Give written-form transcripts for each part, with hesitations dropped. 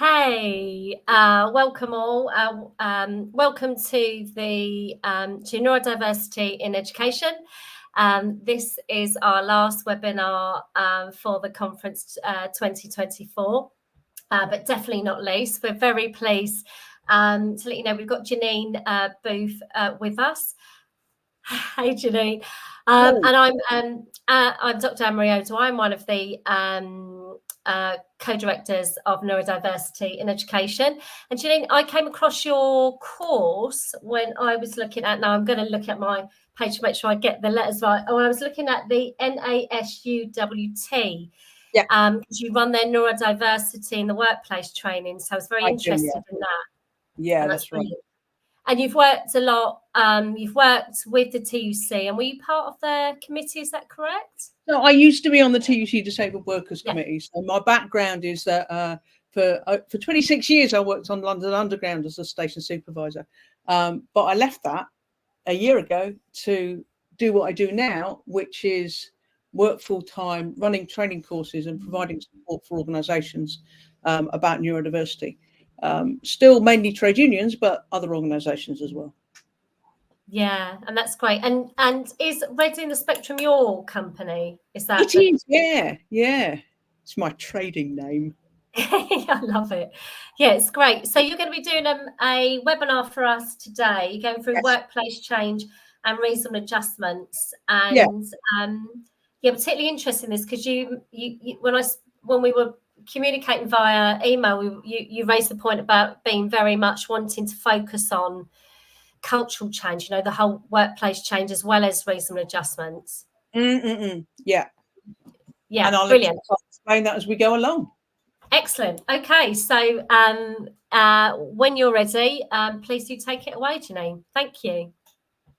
Hey, welcome all. Welcome to the to Neurodiversity in Education. This is our last webinar for the conference 2024, but definitely not least. We're very pleased to let you know we've got Janine Booth with us. Hey, Janine. And I'm Dr. Anne-Marie O'Dwyer. I'm one of the co-directors of Neurodiversity in Education. And Janine, I came across your course when I was looking at, now I'm going to look at my page to make sure I get the letters right. When I was looking at the NASUWT, because you run their neurodiversity in the workplace training. So I was very interested in that. Yeah, that's right. And you've worked a lot, you've worked with the TUC, and were you part of their committee, is that correct? No, I used to be on the TUC Disabled Workers Committee. So my background is that for 26 years, I worked on London Underground as a station supervisor. But I left that a year ago to do what I do now, which is work full-time, running training courses and providing support for organisations about neurodiversity. Still mainly trade unions, but other organisations as well. Yeah, and that's great. And is Reading the Spectrum your company? Is that it is? Yeah. It's my trading name. I love it. Yeah, it's great. So you're going to be doing a webinar for us today. You're going through workplace change and reasonable adjustments. And yeah, particularly interested in this because you when we were communicating via email, you raised the point about being very much wanting to focus on cultural change, the whole workplace change as well as reasonable adjustments. Yeah, and I'll brilliant. Explain that as we go along. Excellent. Okay, so when you're ready, please do take it away, Janine. Thank you.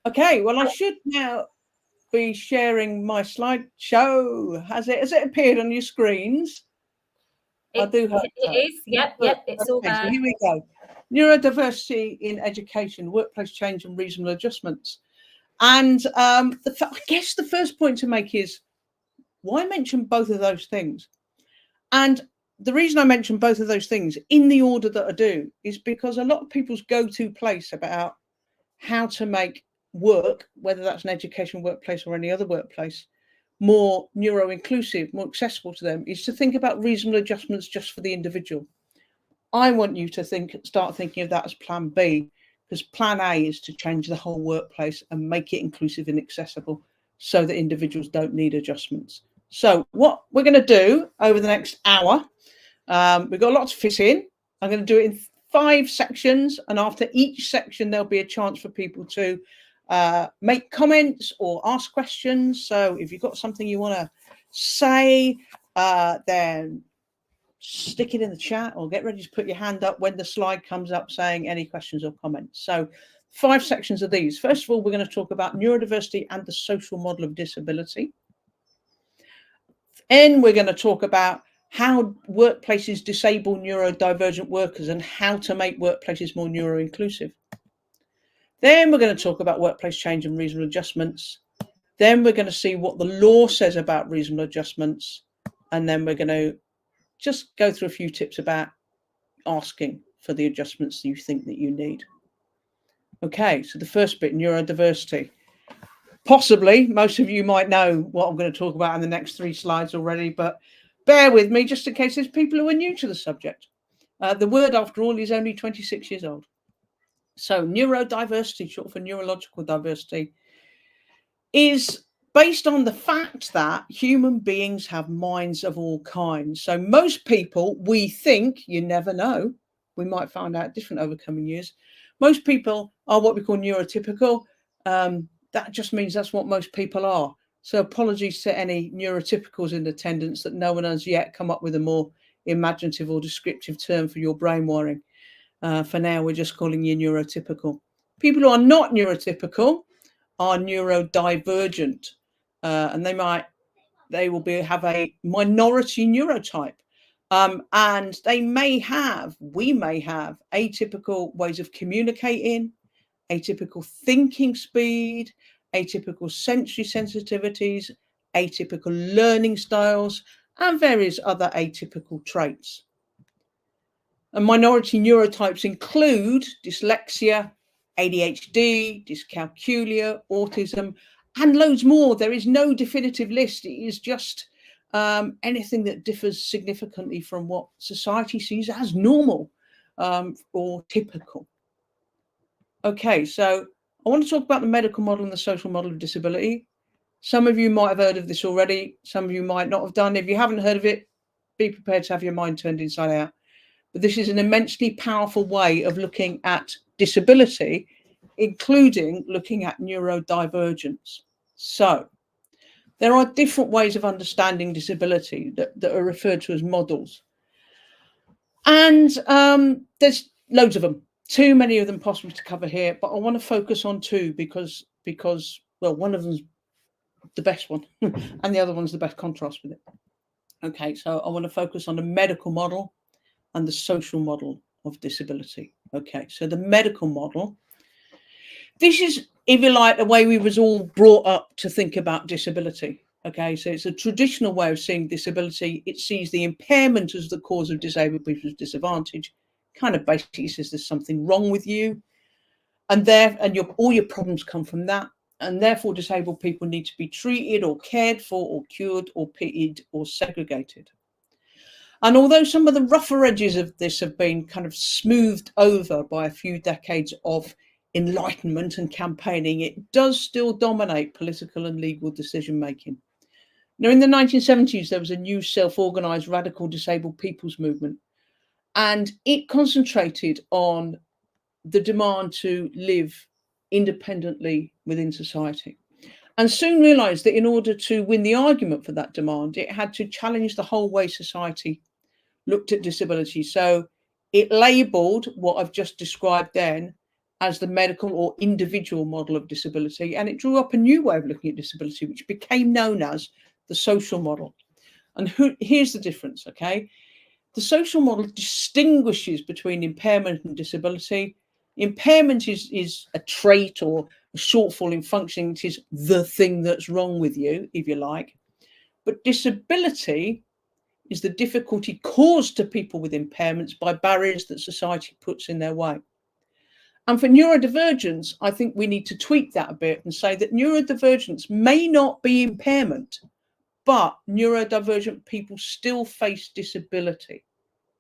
Okay, well, I should now be sharing my slideshow. Has it appeared on your screens? I do hope it is. Yep, it's all there. So here we go. Neurodiversity in education, workplace change and reasonable adjustments. And I guess the first point to make is, why mention both of those things? And the reason I mention both of those things in the order that I do is because a lot of people's go-to place about how to make work, whether that's an education workplace or any other workplace, more neuro-inclusive, more accessible to them, is to think about reasonable adjustments just for the individual. I want you to start thinking of that as plan B, because plan A is to change the whole workplace and make it inclusive and accessible so that individuals don't need adjustments. So what we're going to do over the next hour, we've got a lot to fit in. I'm going to do it in 5 sections, and after each section there'll be a chance for people to make comments or ask questions. So if you've got something you want to say, then stick it in the chat or get ready to put your hand up when the slide comes up saying any questions or comments. So 5 sections of these. First of all, we're going to talk about neurodiversity and the social model of disability. And we're going to talk about how workplaces disable neurodivergent workers and how to make workplaces more neuro-inclusive. Then we're going to talk about workplace change and reasonable adjustments. Then we're going to see what the law says about reasonable adjustments. And then we're going to just go through a few tips about asking for the adjustments you think that you need. Okay, so the first bit, neurodiversity. Possibly most of you might know what I'm going to talk about in the next 3 slides already, but bear with me just in case there's people who are new to the subject. The word, after all, is only 26 years old. So neurodiversity, short for neurological diversity, is based on the fact that human beings have minds of all kinds. So most people, we think, you never know, we might find out different over coming years. Most people are what we call neurotypical. That just means that's what most people are. So apologies to any neurotypicals in attendance that no one has yet come up with a more imaginative or descriptive term for your brain wiring. For now, we're just calling you neurotypical. People who are not neurotypical are neurodivergent, and they will have a minority neurotype, and we may have atypical ways of communicating, atypical thinking speed, atypical sensory sensitivities, atypical learning styles, and various other atypical traits. And minority neurotypes include dyslexia, ADHD, dyscalculia, autism, and loads more. There is no definitive list. It is just anything that differs significantly from what society sees as normal or typical. Okay, so I want to talk about the medical model and the social model of disability. Some of you might have heard of this already. Some of you might not have done. If you haven't heard of it, be prepared to have your mind turned inside out. But this is an immensely powerful way of looking at disability, including looking at neurodivergence. So there are different ways of understanding disability that are referred to as models. And there's loads of them, too many of them possible to cover here, but I want to focus on two because well, one of them's the best one and the other one's the best contrast with it. Okay, so I want to focus on the medical model and the social model of disability. Okay, so the medical model, this is, if you like, the way we was all brought up to think about disability. Okay, so it's a traditional way of seeing disability. It sees the impairment as the cause of disabled people's disadvantage. Kind of basically says there's something wrong with you, and all your problems come from that, and therefore disabled people need to be treated or cared for or cured or pitied or segregated. And although some of the rougher edges of this have been kind of smoothed over by a few decades of enlightenment and campaigning, it does still dominate political and legal decision making. Now, in the 1970s, there was a new self-organized radical disabled people's movement, and it concentrated on the demand to live independently within society, and soon realized that in order to win the argument for that demand, it had to challenge the whole way society looked at disability. So it labeled what I've just described then as the medical or individual model of disability, and it drew up a new way of looking at disability, which became known as the social model. And here's the difference, okay? The social model distinguishes between impairment and disability. Impairment is a trait or a shortfall in functioning. It is the thing that's wrong with you, if you like. But disability is the difficulty caused to people with impairments by barriers that society puts in their way. And for neurodivergence, I think we need to tweak that a bit and say that neurodivergence may not be impairment, but neurodivergent people still face disability.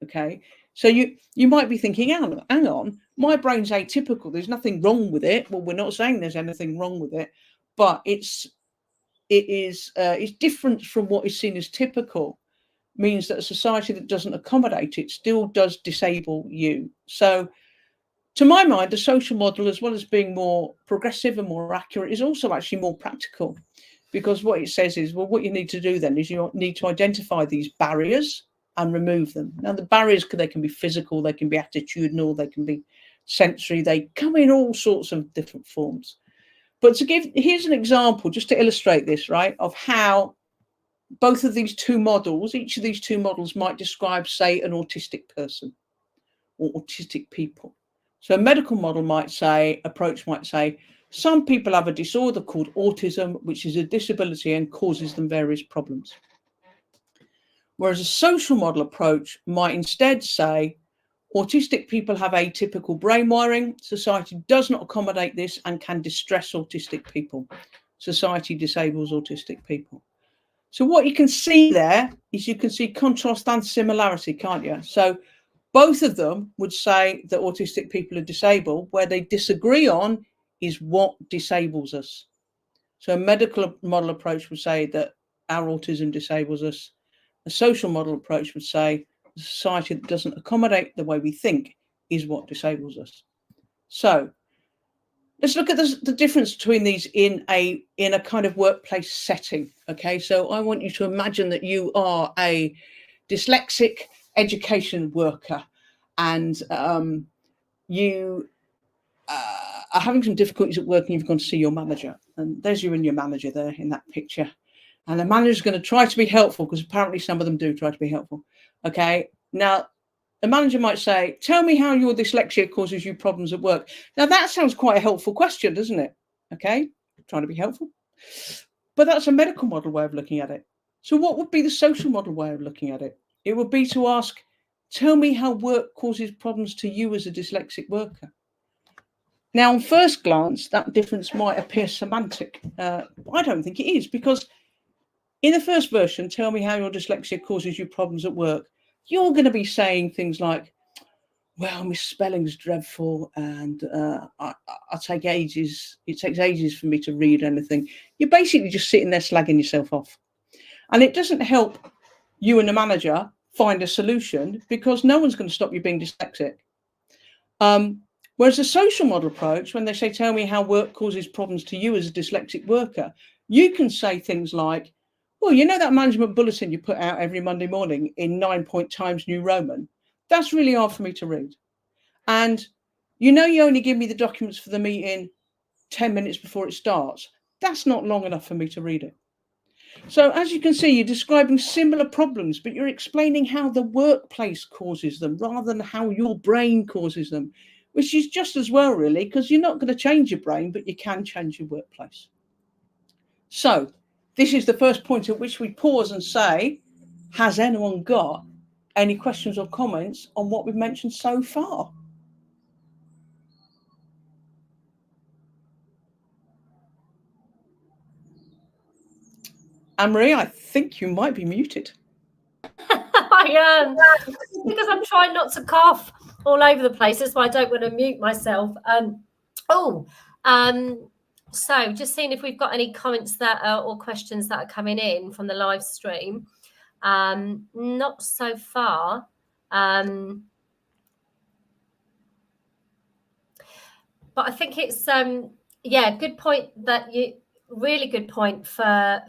Okay, so you might be thinking, hang on, my brain's atypical. There's nothing wrong with it. Well, we're not saying there's anything wrong with it, but it's different from what is seen as typical. Means that a society that doesn't accommodate it still does disable you. So, to my mind, the social model, as well as being more progressive and more accurate, is also actually more practical, because what it says is, well, what you need to do then is you need to identify these barriers and remove them. Now, the barriers, they can be physical, they can be attitudinal, they can be sensory, they come in all sorts of different forms. But here's an example, just to illustrate this, right, of how both of these two models, each of these two models might describe, say, an autistic person or autistic people. So a medical model approach might say, some people have a disorder called autism, which is a disability and causes them various problems. Whereas a social model approach might instead say, autistic people have atypical brain wiring. Society does not accommodate this and can distress autistic people. Society disables autistic people. So what you can see there is you can see contrast and similarity, can't you? So both of them would say that autistic people are disabled. Where they disagree on is what disables us. So a medical model approach would say that our autism disables us. A social model approach would say a society that doesn't accommodate the way we think is what disables us. So let's look at the difference between these in a kind of workplace setting. Okay, so I want you to imagine that you are a dyslexic education worker, and you are having some difficulties at work, and you've gone to see your manager. And there's you and your manager there in that picture. And the manager's going to try to be helpful, because apparently some of them do try to be helpful. Okay, now the manager might say, tell me how your dyslexia causes you problems at work. Now that sounds quite a helpful question, doesn't it? Okay, trying to be helpful. But that's a medical model way of looking at it. So what would be the social model way of looking at it? It would be to ask, tell me how work causes problems to you as a dyslexic worker. Now, on first glance, that difference might appear semantic. I don't think it is, because in the first version, tell me how your dyslexia causes you problems at work, you're going to be saying things like, well, my spelling's dreadful, and I take ages. It takes ages for me to read anything. You're basically just sitting there slagging yourself off. And it doesn't help you and the manager find a solution, because no one's going to stop you being dyslexic. Whereas the social model approach, when they say, tell me how work causes problems to you as a dyslexic worker, you can say things like, well, you know that management bulletin you put out every Monday morning in 9-point Times New Roman? That's really hard for me to read. And you know you only give me the documents for the meeting 10 minutes before it starts. That's not long enough for me to read it. So as you can see, you're describing similar problems, but you're explaining how the workplace causes them rather than how your brain causes them, which is just as well, really, because you're not going to change your brain, but you can change your workplace. So this is the first point at which we pause and say, has anyone got any questions or comments on what we've mentioned so far? Anne-Marie, I think you might be muted. I am, because I'm trying not to cough all over the place. That's why I don't want to mute myself. So just seeing if we've got any comments that are, or questions that are coming in from the live stream. Not so far. But I think it's yeah, good point that you really good point for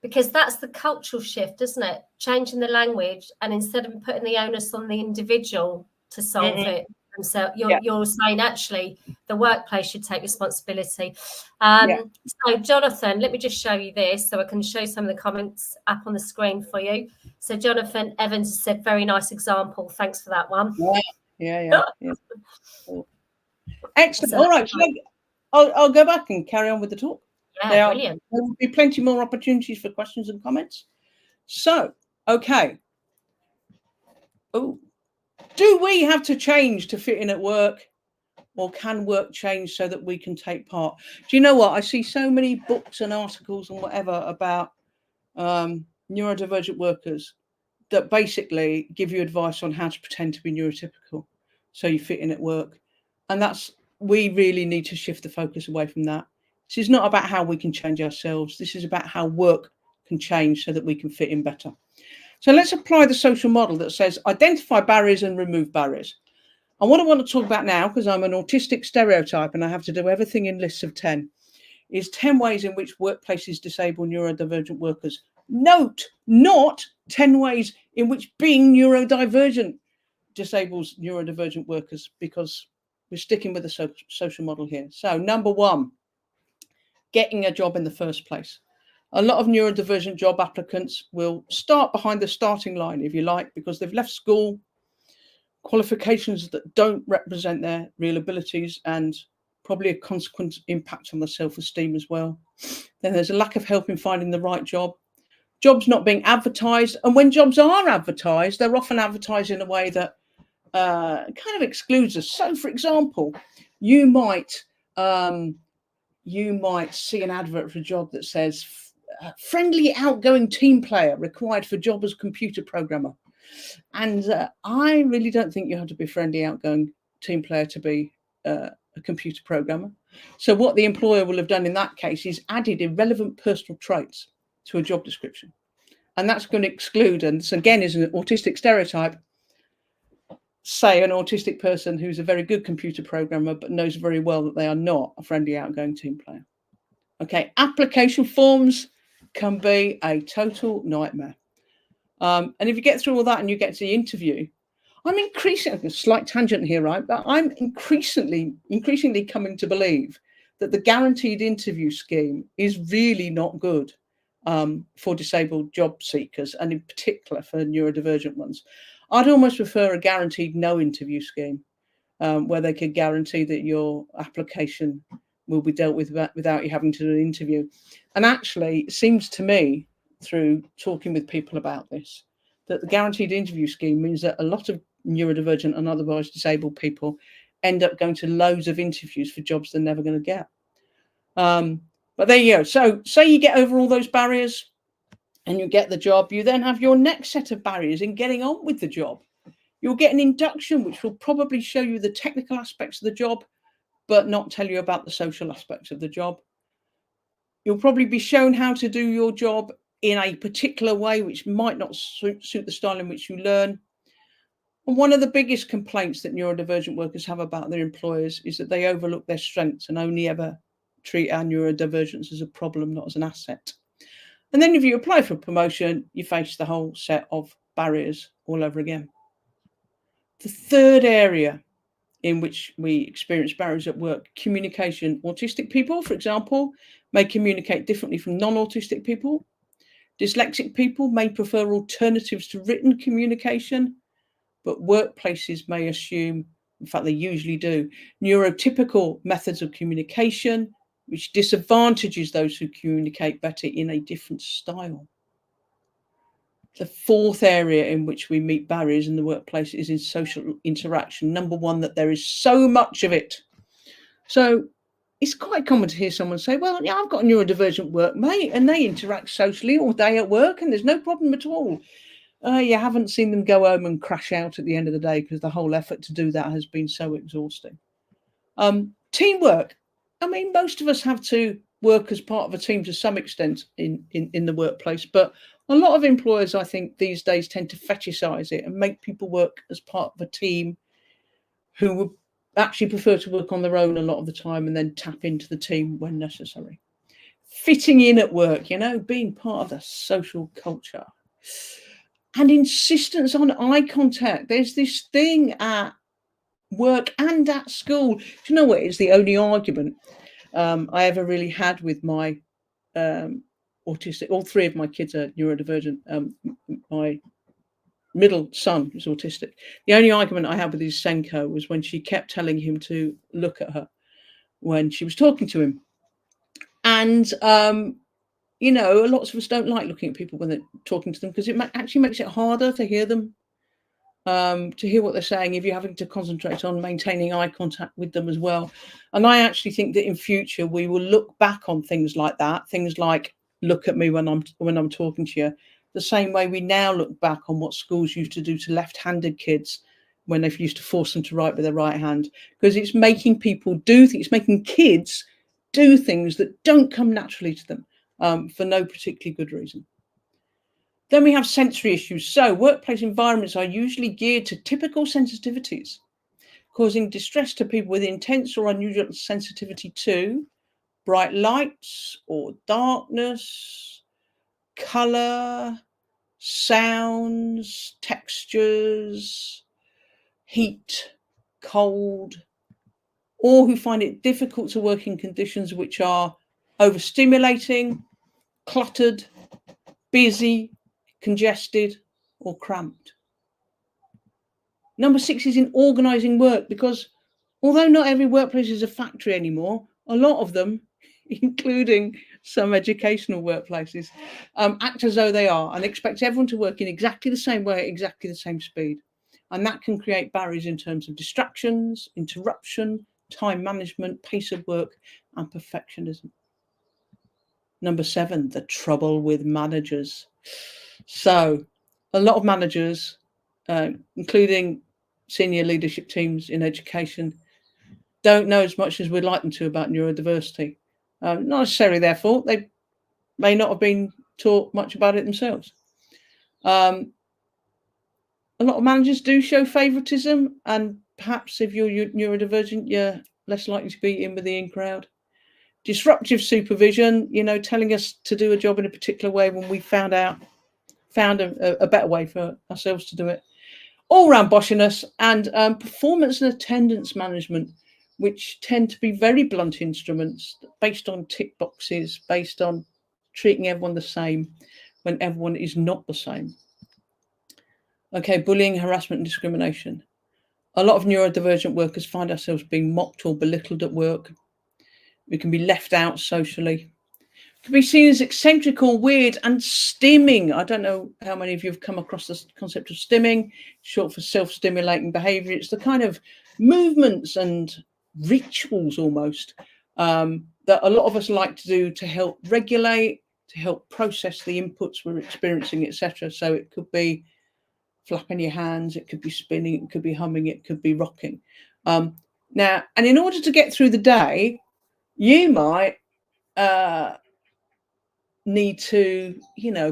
because that's the cultural shift, isn't it? Changing the language, and instead of putting the onus on the individual to solve it themselves, you're saying actually the workplace should take responsibility. So Jonathan, let me just show you this so I can show some of the comments up on the screen for you. So Jonathan Evans has said, very nice example. Thanks for that one. Yeah. Excellent. So, all right, I'll go back and carry on with the talk. Yeah, brilliant. There will be plenty more opportunities for questions and comments. So, okay. Oh, do we have to change to fit in at work, or can work change so that we can take part? Do you know what? I see so many books and articles and whatever about neurodivergent workers that basically give you advice on how to pretend to be neurotypical so you fit in at work. And we really need to shift the focus away from that. This is not about how we can change ourselves. This is about how work can change so that we can fit in better. So let's apply the social model that says identify barriers and remove barriers. And what I want to talk about now, because I'm an autistic stereotype and I have to do everything in lists of 10, is 10 ways in which workplaces disable neurodivergent workers. Note, not 10 ways in which being neurodivergent disables neurodivergent workers, because we're sticking with the social model here. So number 1, getting a job in the first place. A lot of neurodivergent job applicants will start behind the starting line, if you like, because they've left school, qualifications that don't represent their real abilities, and probably a consequent impact on the self-esteem as well. Then there's a lack of help in finding the right job. Jobs not being advertised, and when jobs are advertised, they're often advertised in a way that kind of excludes us. So, for example, you might see an advert for a job that says friendly, outgoing team player required for job as computer programmer. And I really don't think you have to be a friendly, outgoing team player to be a computer programmer. So what the employer will have done in that case is added irrelevant personal traits to a job description. And that's going to exclude, and this again is an autistic stereotype, say an autistic person who's a very good computer programmer but knows very well that they are not a friendly, outgoing team player. Okay, application forms can be a total nightmare. And if you get through all that and you get to the interview, I'm increasingly, a slight tangent here, right? But I'm increasingly coming to believe that the guaranteed interview scheme is really not good for disabled job seekers, and in particular for neurodivergent ones. I'd almost prefer a guaranteed no interview scheme where they could guarantee that your application will be dealt with without you having to do an interview. And actually, it seems to me, through talking with people about this, that the guaranteed interview scheme means that a lot of neurodivergent and otherwise disabled people end up going to loads of interviews for jobs they're never going to get. But there you go. So say you get over all those barriers and you get the job, you then have your next set of barriers in getting on with the job. You'll get an induction, which will probably show you the technical aspects of the job, but not tell you about the social aspects of the job. You'll probably be shown how to do your job in a particular way, which might not suit the style in which you learn. And one of the biggest complaints that neurodivergent workers have about their employers is that they overlook their strengths and only ever treat our neurodivergence as a problem, not as an asset. And then if you apply for a promotion, you face the whole set of barriers all over again. The third area in which we experience barriers at work, communication. Autistic people, for example, may communicate differently from non-autistic people. Dyslexic people may prefer alternatives to written communication, but workplaces may assume, in fact, they usually do, neurotypical methods of communication, which disadvantages those who communicate better in a different style. The fourth area in which we meet barriers in the workplace is in social interaction. Number one, that there is so much of it. So it's quite common to hear someone say, well, yeah, I've got a neurodivergent workmate and they interact socially all day at work and there's no problem at all. You haven't seen them go home and crash out at the end of the day because the whole effort to do that has been so exhausting. Teamwork. I mean, most of us have to work as part of a team to some extent in the workplace, but a lot of employers, I think, these days tend to fetishize it and make people work as part of a team who would actually prefer to work on their own a lot of the time and then tap into the team when necessary. Fitting in at work, being part of the social culture. And insistence on eye contact. There's this thing at work and at school. Do you know what? It's the only argument I ever really had with my autistic. All three of my kids are neurodivergent. My middle son is autistic. The only argument I had with his Senko was when she kept telling him to look at her when she was talking to him. And lots of us don't like looking at people when they're talking to them because it actually makes it harder to hear them, to hear what they're saying if you're having to concentrate on maintaining eye contact with them as well. And I actually think that in future we will look back on things like that, things like look at me when I'm talking to you, the same way we now look back on what schools used to do to left-handed kids when they used to force them to write with their right hand, because it's making people do things, it's making kids do things that don't come naturally to them. For no particularly good reason. Then we have sensory issues. So workplace environments are usually geared to typical sensitivities, causing distress to people with intense or unusual sensitivity to bright lights or darkness, colour, sounds, textures, heat, cold, or who find it difficult to work in conditions which are overstimulating, cluttered, busy, congested, or cramped. Number 6 is in organising work, because although not every workplace is a factory anymore, a lot of them, including some educational workplaces, act as though they are and expect everyone to work in exactly the same way at exactly the same speed. And that can create barriers in terms of distractions, interruption, time management, pace of work, and perfectionism. Number 7, the trouble with managers. So a lot of managers, including senior leadership teams in education, don't know as much as we'd like them to about neurodiversity. Not necessarily their fault. They may not have been taught much about it themselves. A lot of managers do show favoritism, and perhaps if you're neurodivergent, you're less likely to be in with the in crowd. Disruptive supervision, telling us to do a job in a particular way when we found a better way for ourselves to do it. All-round boshiness, and performance and attendance management, which tend to be very blunt instruments based on tick boxes, based on treating everyone the same when everyone is not the same. Okay, bullying, harassment, and discrimination. A lot of neurodivergent workers find ourselves being mocked or belittled at work. We can be left out socially. Can be seen as eccentric or weird, and stimming. I don't know how many of you have come across the concept of stimming, short for self-stimulating behavior. It's the kind of movements and rituals almost that a lot of us like to do to help regulate, to help process the inputs we're experiencing, etc. So it could be flapping your hands, it could be spinning, it could be humming, it could be rocking. Now, and in order to get through the day, you might need to,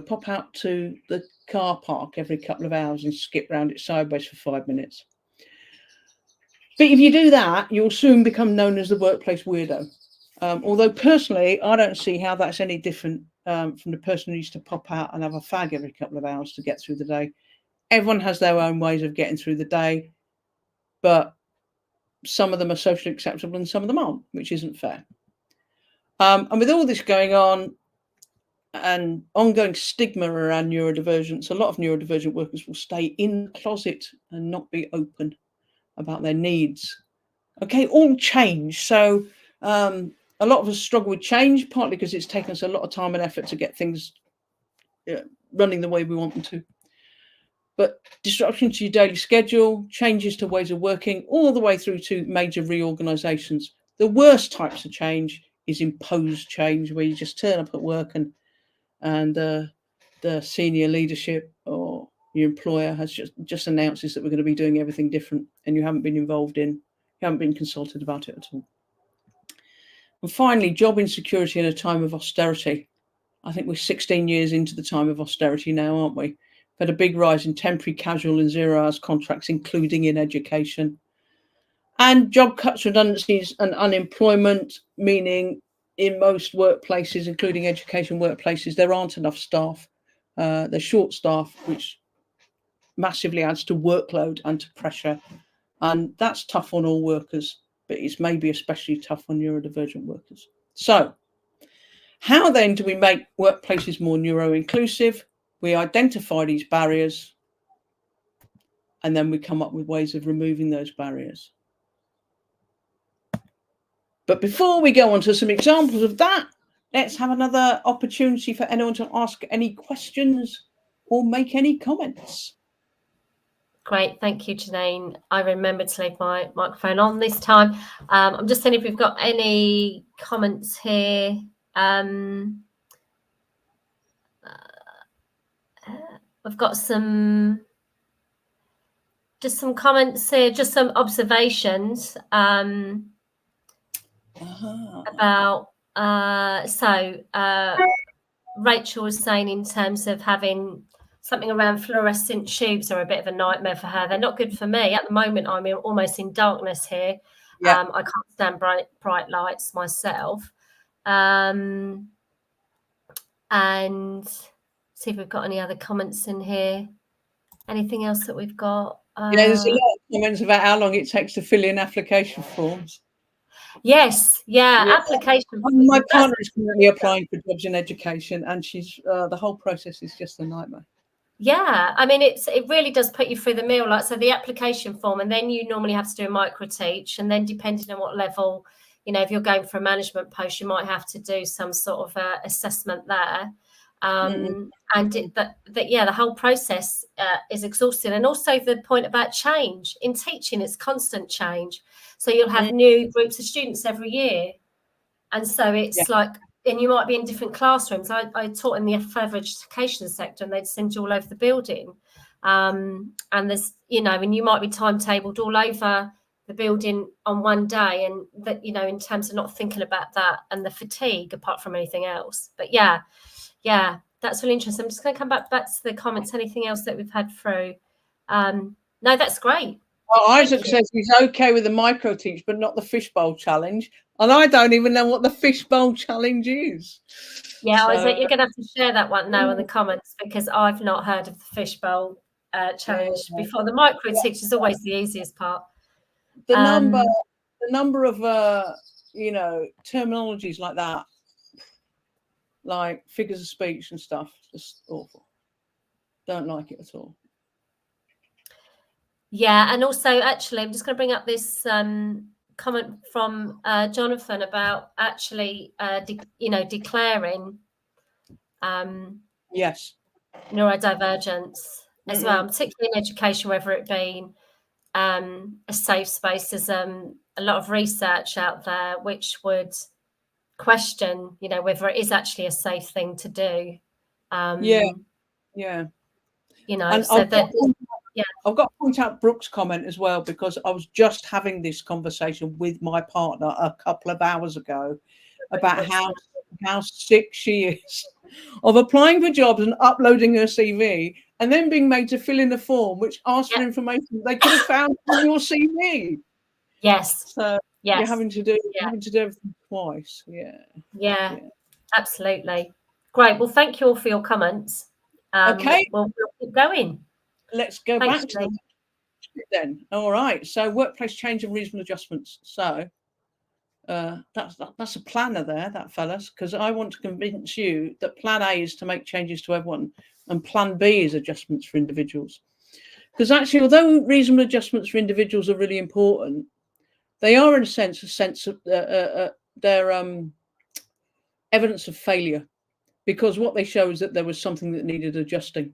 pop out to the car park every couple of hours and skip round it sideways for 5 minutes. But if you do that, you'll soon become known as the workplace weirdo. Although personally, I don't see how that's any different from the person who used to pop out and have a fag every couple of hours to get through the day. Everyone has their own ways of getting through the day, but some of them are socially acceptable and some of them aren't, which isn't fair. And with all this going on and ongoing stigma around neurodivergence, a lot of neurodivergent workers will stay in the closet and not be open about their needs. Okay, all change. So a lot of us struggle with change, partly because it's taken us a lot of time and effort to get things running the way we want them to. But disruption to your daily schedule, changes to ways of working, all the way through to major reorganisations. The worst types of change is imposed change, where you just turn up at work and the senior leadership or your employer has just announces that we're going to be doing everything different, and you haven't been involved in, you haven't been consulted about it at all. And finally, job insecurity in a time of austerity. I think we're 16 years into the time of austerity now, aren't we? We've had a big rise in temporary, casual and 0 hours contracts, including in education. And job cuts, redundancies and unemployment, meaning in most workplaces, including education workplaces, there aren't enough staff. They're short staff, which massively adds to workload and to pressure. And that's tough on all workers, but it's maybe especially tough on neurodivergent workers. So how then do we make workplaces more neuro-inclusive? We identify these barriers, and then we come up with ways of removing those barriers. But before we go on to some examples of that, let's have another opportunity for anyone to ask any questions or make any comments. Great, thank you, Janine. I remembered to leave my microphone on this time. I'm just seeing if we've got any comments here. We've got some comments here, just some observations about. Rachel was saying in terms of having something around fluorescent tubes are a bit of a nightmare for her. They're not good for me. At the moment, I'm almost in darkness here. Yeah. I can't stand bright lights myself. And see if we've got any other comments in here. Anything else that we've got? There's a lot of comments about how long it takes to fill in application forms. Yes, yeah. Application. My partner is currently applying for jobs in education, and she's the whole process is just a nightmare. Yeah, I mean, it really does put you through the mill. Like, so the application form, and then you normally have to do a micro teach, and then depending on what level, if you're going for a management post, you might have to do some sort of assessment there. And the whole process is exhausting. And also the point about change in teaching, it's constant change. So you'll have new groups of students every year, and so it's like. And you might be in different classrooms. I taught in the further education sector, and they'd send you all over the building. And there's, and you might be timetabled all over the building on one day, and that, in terms of not thinking about that and the fatigue, apart from anything else. But yeah, that's really interesting. I'm just going to come back to the comments. Anything else that we've had through? No, that's great. Well, Isaac says he's okay with the micro teach, but not the fishbowl challenge. And I don't even know what the fishbowl challenge is. Yeah, so, Isaac, you're going to have to share that one now in the comments, because I've not heard of the fishbowl challenge before. The micro teach is always the easiest part. The number of terminologies like that, like figures of speech and stuff, just awful. Don't like it at all. Yeah, and also, actually, I'm just going to bring up this comment from Jonathan about actually, declaring Yes. neurodivergence as well, Mm-mm. particularly in education, whether it be a safe space. There's a lot of research out there which would question, whether it is actually a safe thing to do. Yeah. And So that, yeah, I've got to point out Brooke's comment as well, because I was just having this conversation with my partner a couple of hours ago about how sick she is of applying for jobs and uploading her CV and then being made to fill in the form which asks for information they could have found on your CV. Yes. So yes. you're having to do everything twice. Yeah, absolutely. Great. Well, thank you all for your comments. Okay. We'll keep going. Let's go Thanks, back to then. All right. So workplace change and reasonable adjustments. So that's a planner there, that fellas, because I want to convince you that plan A is to make changes to everyone and plan B is adjustments for individuals. Because actually, although reasonable adjustments for individuals are really important, they are in a sense of their evidence of failure, because what they show is that there was something that needed adjusting.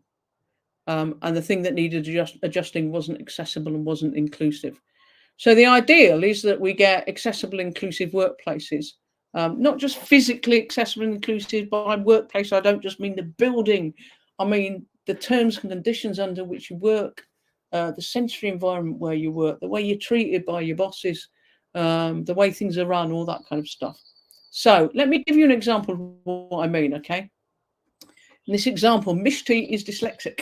And the thing that needed adjusting wasn't accessible and wasn't inclusive. So the ideal is that we get accessible, inclusive workplaces, not just physically accessible and inclusive. By workplace, I don't just mean the building. I mean the terms and conditions under which you work, the sensory environment where you work, the way you're treated by your bosses, the way things are run, all that kind of stuff. So let me give you an example of what I mean, okay? In this example, Mishti is dyslexic.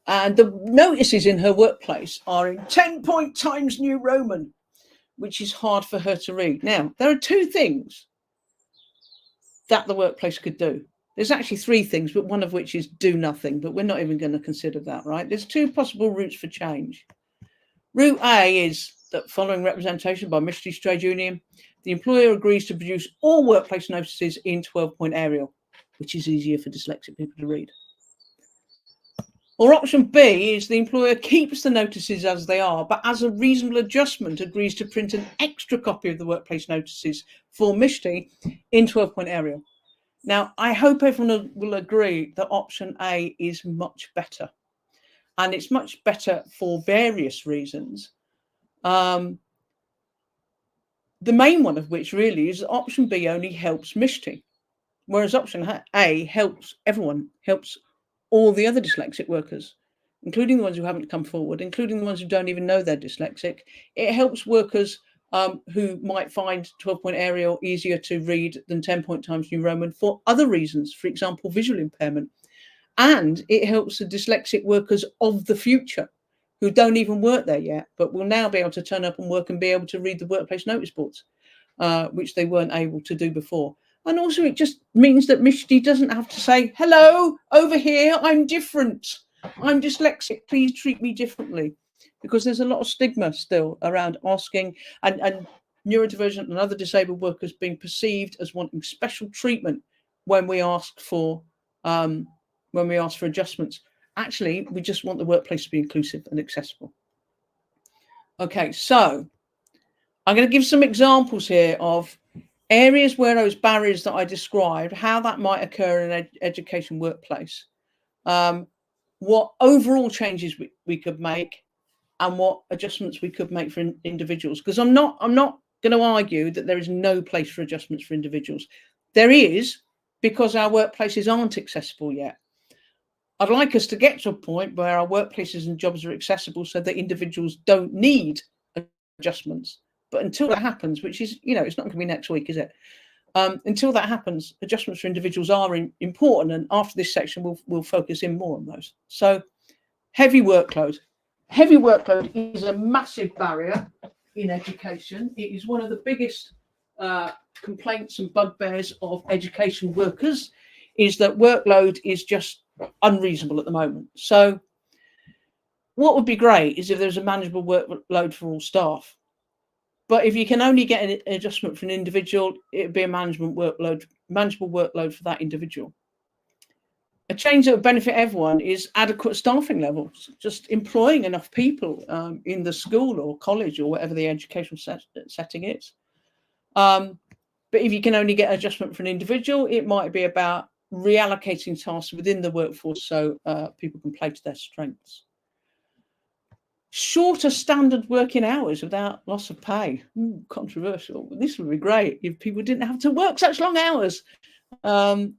And the notices in her workplace are in 10-point Times New Roman, which is hard for her to read. Now, there are two things that the workplace could do. There's actually three things, but one of which is do nothing, but we're not even going to consider that, right? There's two possible routes for change. Route A is that following representation by Mishti's trade union, the employer agrees to produce all workplace notices in 12-point Arial, which is easier for dyslexic people to read. Or option B is the employer keeps the notices as they are, but as a reasonable adjustment agrees to print an extra copy of the workplace notices for Mishti in 12-point Arial. Now, I hope everyone will agree that option A is much better. And it's much better for various reasons. The main one of which really is that option B only helps Mishti, whereas option A helps everyone, helps all the other dyslexic workers, including the ones who haven't come forward, including the ones who don't even know they're dyslexic. It helps workers who might find 12-point Arial easier to read than 10-point Times New Roman for other reasons, for example, visual impairment. And it helps the dyslexic workers of the future who don't even work there yet, but will now be able to turn up and work and be able to read the workplace notice boards, which they weren't able to do before. And also it just means that Mishti doesn't have to say, hello, over here, I'm different. I'm dyslexic, please treat me differently. Because there's a lot of stigma still around asking and neurodivergent and other disabled workers being perceived as wanting special treatment when we ask for adjustments. Actually, we just want the workplace to be inclusive and accessible. Okay, so I'm going to give some examples here of areas where those barriers that I described, how that might occur in an education workplace, what overall changes we could make, and what adjustments we could make for individuals. Because I'm not going to argue that there is no place for adjustments for individuals. There is, because our workplaces aren't accessible yet. I'd like us to get to a point where our workplaces and jobs are accessible so that individuals don't need adjustments. But until that happens, which is, it's not going to be next week, is it? Until that happens, adjustments for individuals are important. And after this section, we'll focus in more on those. So heavy workload. Heavy workload is a massive barrier in education. It is one of the biggest complaints and bugbears of education workers, is that workload is just unreasonable at the moment. So what would be great is if there's a manageable workload for all staff. But if you can only get an adjustment for an individual, it'd be a manageable workload for that individual. A change that would benefit everyone is adequate staffing levels, just employing enough people in the school or college or whatever the educational setting is. But if you can only get adjustment for an individual, it might be about reallocating tasks within the workforce so people can play to their strengths. Shorter standard working hours without loss of pay. Controversial. This would be great if people didn't have to work such long hours.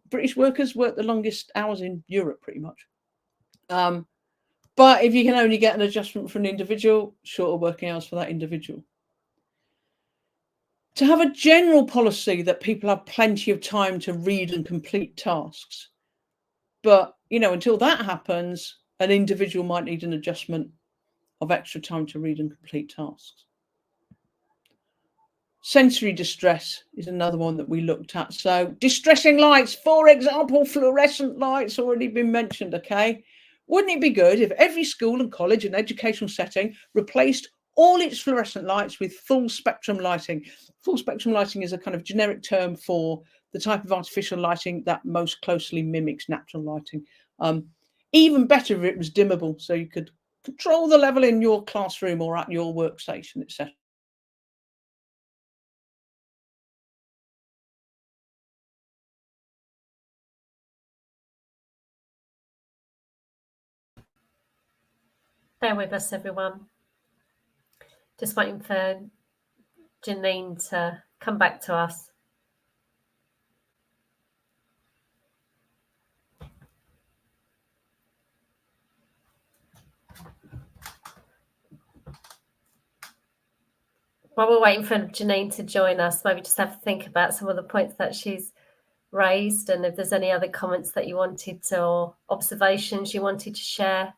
British workers work the longest hours in Europe, pretty much. But if you can only get an adjustment for an individual, shorter working hours for that individual. To have a general policy that people have plenty of time to read and complete tasks. But, until that happens, an individual might need an adjustment of extra time to read and complete tasks. Sensory distress is another one that we looked at. So distressing lights, for example, fluorescent lights, already been mentioned, okay? Wouldn't it be good if every school and college and educational setting replaced all its fluorescent lights with full spectrum lighting? Full spectrum lighting is a kind of generic term for the type of artificial lighting that most closely mimics natural lighting. Even better if it was dimmable, so you could control the level in your classroom or at your workstation, etc. Bear with us, everyone. Just waiting for Janine to come back to us. While we're waiting for Janine to join us, maybe just have to think about some of the points that she's raised, and if there's any other comments that you wanted to, or observations you wanted to share,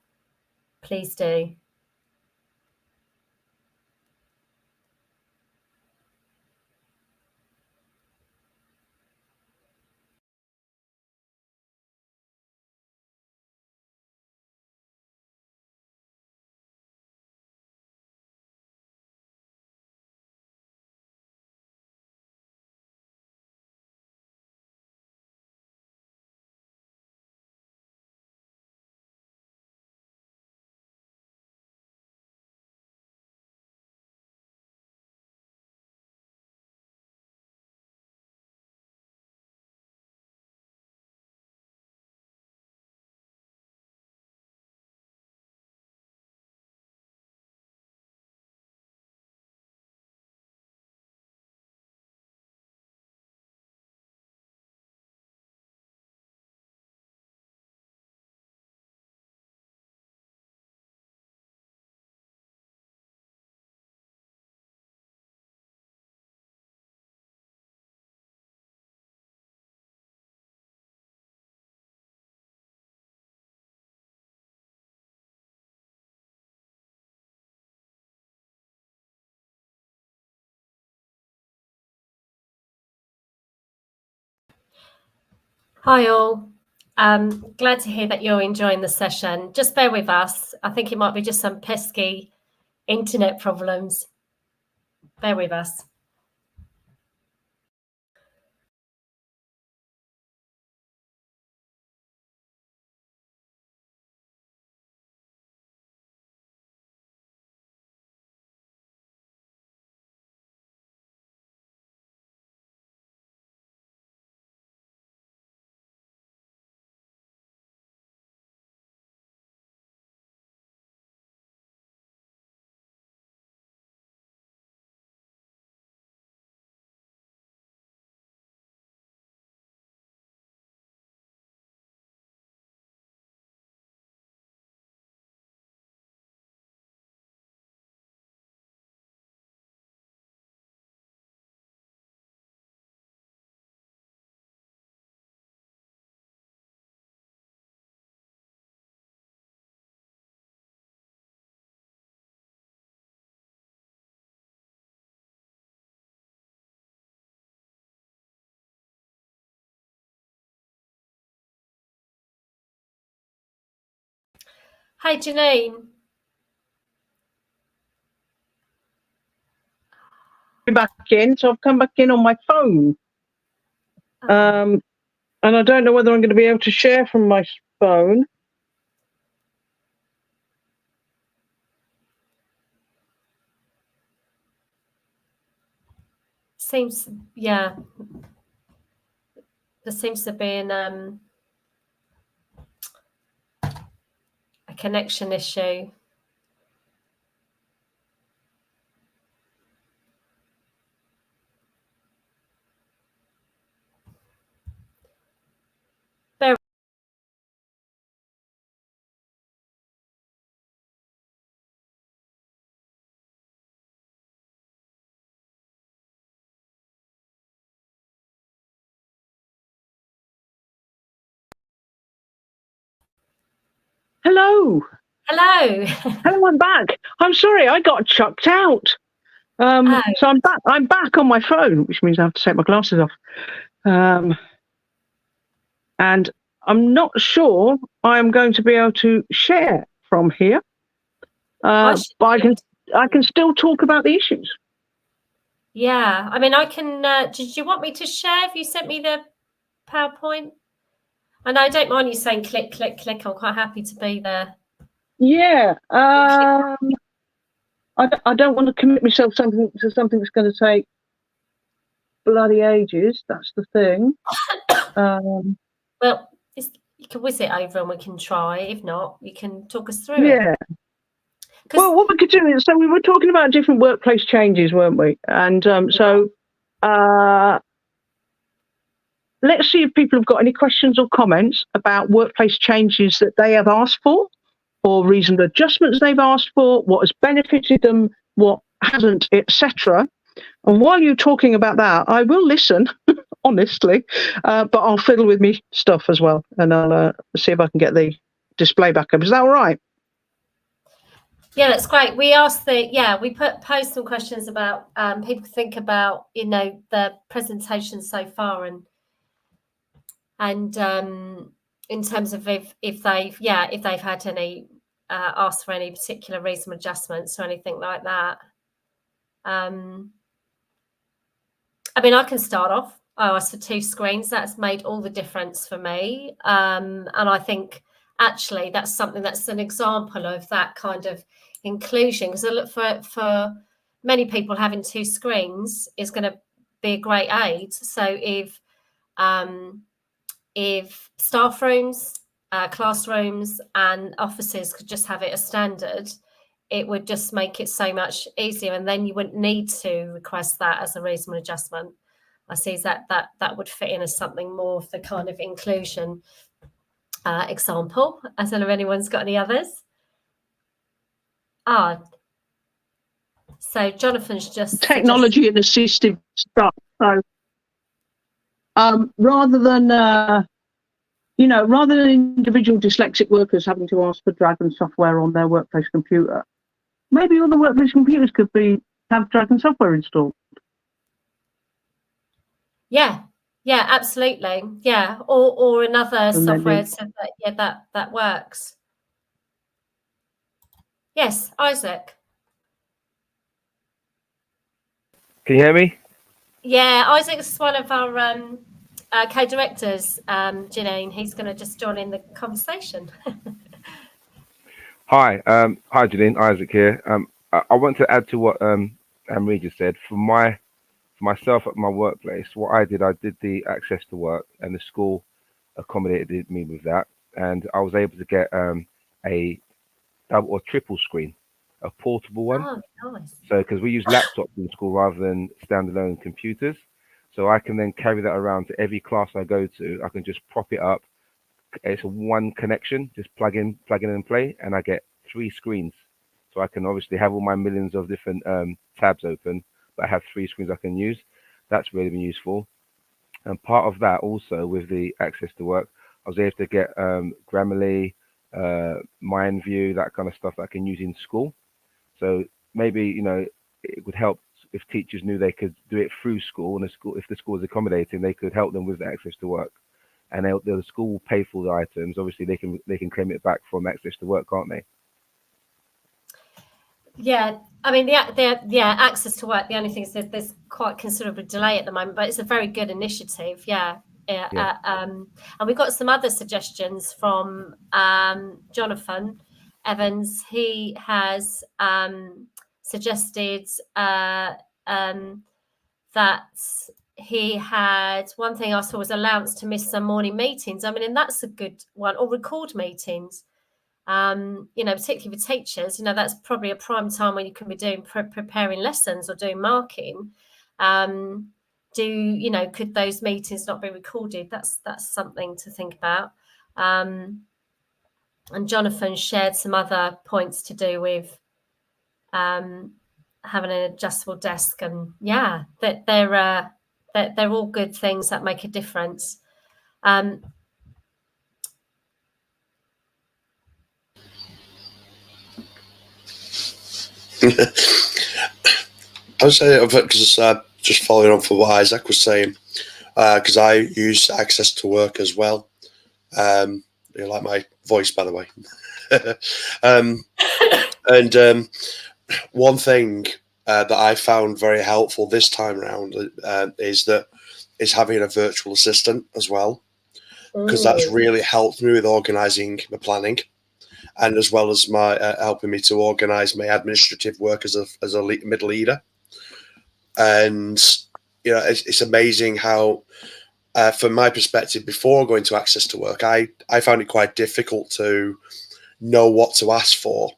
please do. Hi all. Glad to hear that you're enjoying the session. Just bear with us. I think it might be just some pesky internet problems. Bear with us. Hi, Janine. Back in, so I've come back in on my phone. And I don't know whether I'm going to be able to share from my phone. Seems, yeah. There seems to be a connection issue. Hello. Hello. Hello, I'm back. I'm sorry, I got chucked out. Oh. So I'm back. I'm back on my phone, which means I have to take my glasses off. And I'm not sure I'm going to be able to share from here. But I can still talk about the issues. Yeah, I mean, I can. Did you want me to share? Have you sent me the PowerPoint? And I don't mind you saying click, click, click. I'm quite happy to be there. Yeah. I don't want to commit myself to something that's going to take bloody ages. That's the thing. Well, you can whiz it over and we can try. If not, you can talk us through it. Yeah. Well, what we could do is, so we were talking about different workplace changes, weren't we? And let's see if people have got any questions or comments about workplace changes that they have asked for, or reasonable adjustments they've asked for, what has benefited them, what hasn't, etc. And while you're talking about that, I will listen, honestly, but I'll fiddle with me stuff as well, and I'll see if I can get the display back up. Is that all right? Yeah, that's great. We asked we posed some questions about people think about, the presentation so far, and in terms of if they've had any asked for any particular reasonable adjustments or anything like that. I mean, I can start off. I asked for 2 screens. That's made all the difference for me, and I think actually that's something that's an example of that kind of inclusion, because I look for many people, having 2 screens is going to be a great aid. So if staff rooms, classrooms and offices could just have it as standard, it would just make it so much easier, and then you wouldn't need to request that as a reasonable adjustment. I see that would fit in as something more of the kind of inclusion example. I don't know if anyone's got any others. So Jonathan's just technology and assistive stuff. So rather than individual dyslexic workers having to ask for Dragon software on their workplace computer, maybe all the workplace computers could have Dragon software installed. Yeah, absolutely. Yeah, or another software so that works. Yes, Isaac. Can you hear me? Yeah, Isaac's one of our co-directors, Janine. He's going to just join in the conversation. Hi, Janine. Isaac here. I want to add to what Anne-Marie just said. For myself at my workplace, what I did the access to work, and the school accommodated me with that, and I was able to get a double or triple screen, a portable one. Oh, nice. So because we use laptops in school rather than standalone computers, so I can then carry that around to every class I go to. I can just prop it up. It's a one connection, just plug in and play, and I get 3 screens. So I can obviously have all my millions of different tabs open, but I have 3 screens I can use. That's really been useful. And part of that also, with the access to work, I was able to get Grammarly, MindView, that kind of stuff that I can use in school. So maybe, it would help if teachers knew they could do it through school, and if the school is accommodating, they could help them with the access to work. And the school will pay for the items. Obviously, they can claim it back from access to work, can't they? Yeah, I mean, the access to work. The only thing is that there's quite considerable delay at the moment, but it's a very good initiative. Yeah, Yeah. And we've got some other suggestions from Jonathan Evans. He has suggested that he had, one thing I saw was allowance to miss some morning meetings. I mean, and that's a good one, or record meetings. Particularly for teachers, that's probably a prime time when you can be doing preparing lessons or doing marking. Could those meetings not be recorded? That's something to think about. And Jonathan shared some other points to do with having an adjustable desk, and that they're all good things that make a difference. I would say, because just following on from what Isaac was saying, because I use Access to Work as well. You like my voice, by the way. And one thing that I found very helpful this time around is having a virtual assistant as well, because that's really helped me with organising my planning, and as well as my helping me to organise my administrative work as a middle leader. And it's amazing how, from my perspective, before going to Access to Work, I found it quite difficult to know what to ask for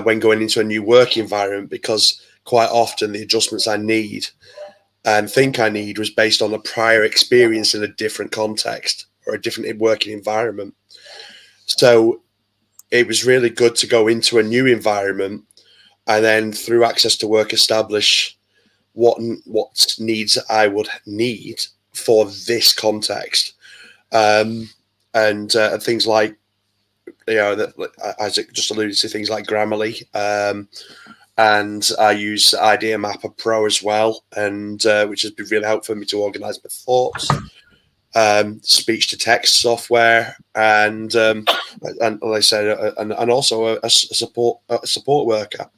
when going into a new work environment, because quite often the adjustments I need and think I need was based on a prior experience in a different context or a different working environment. So it was really good to go into a new environment and then through Access to Work establish what needs I would need for this context, and things like, that Isaac just alluded to, things like Grammarly, and I use Idea Mapper Pro as well, and which has been really helpful for me to organise my thoughts. Speech to text software, and like I said, and also a support worker.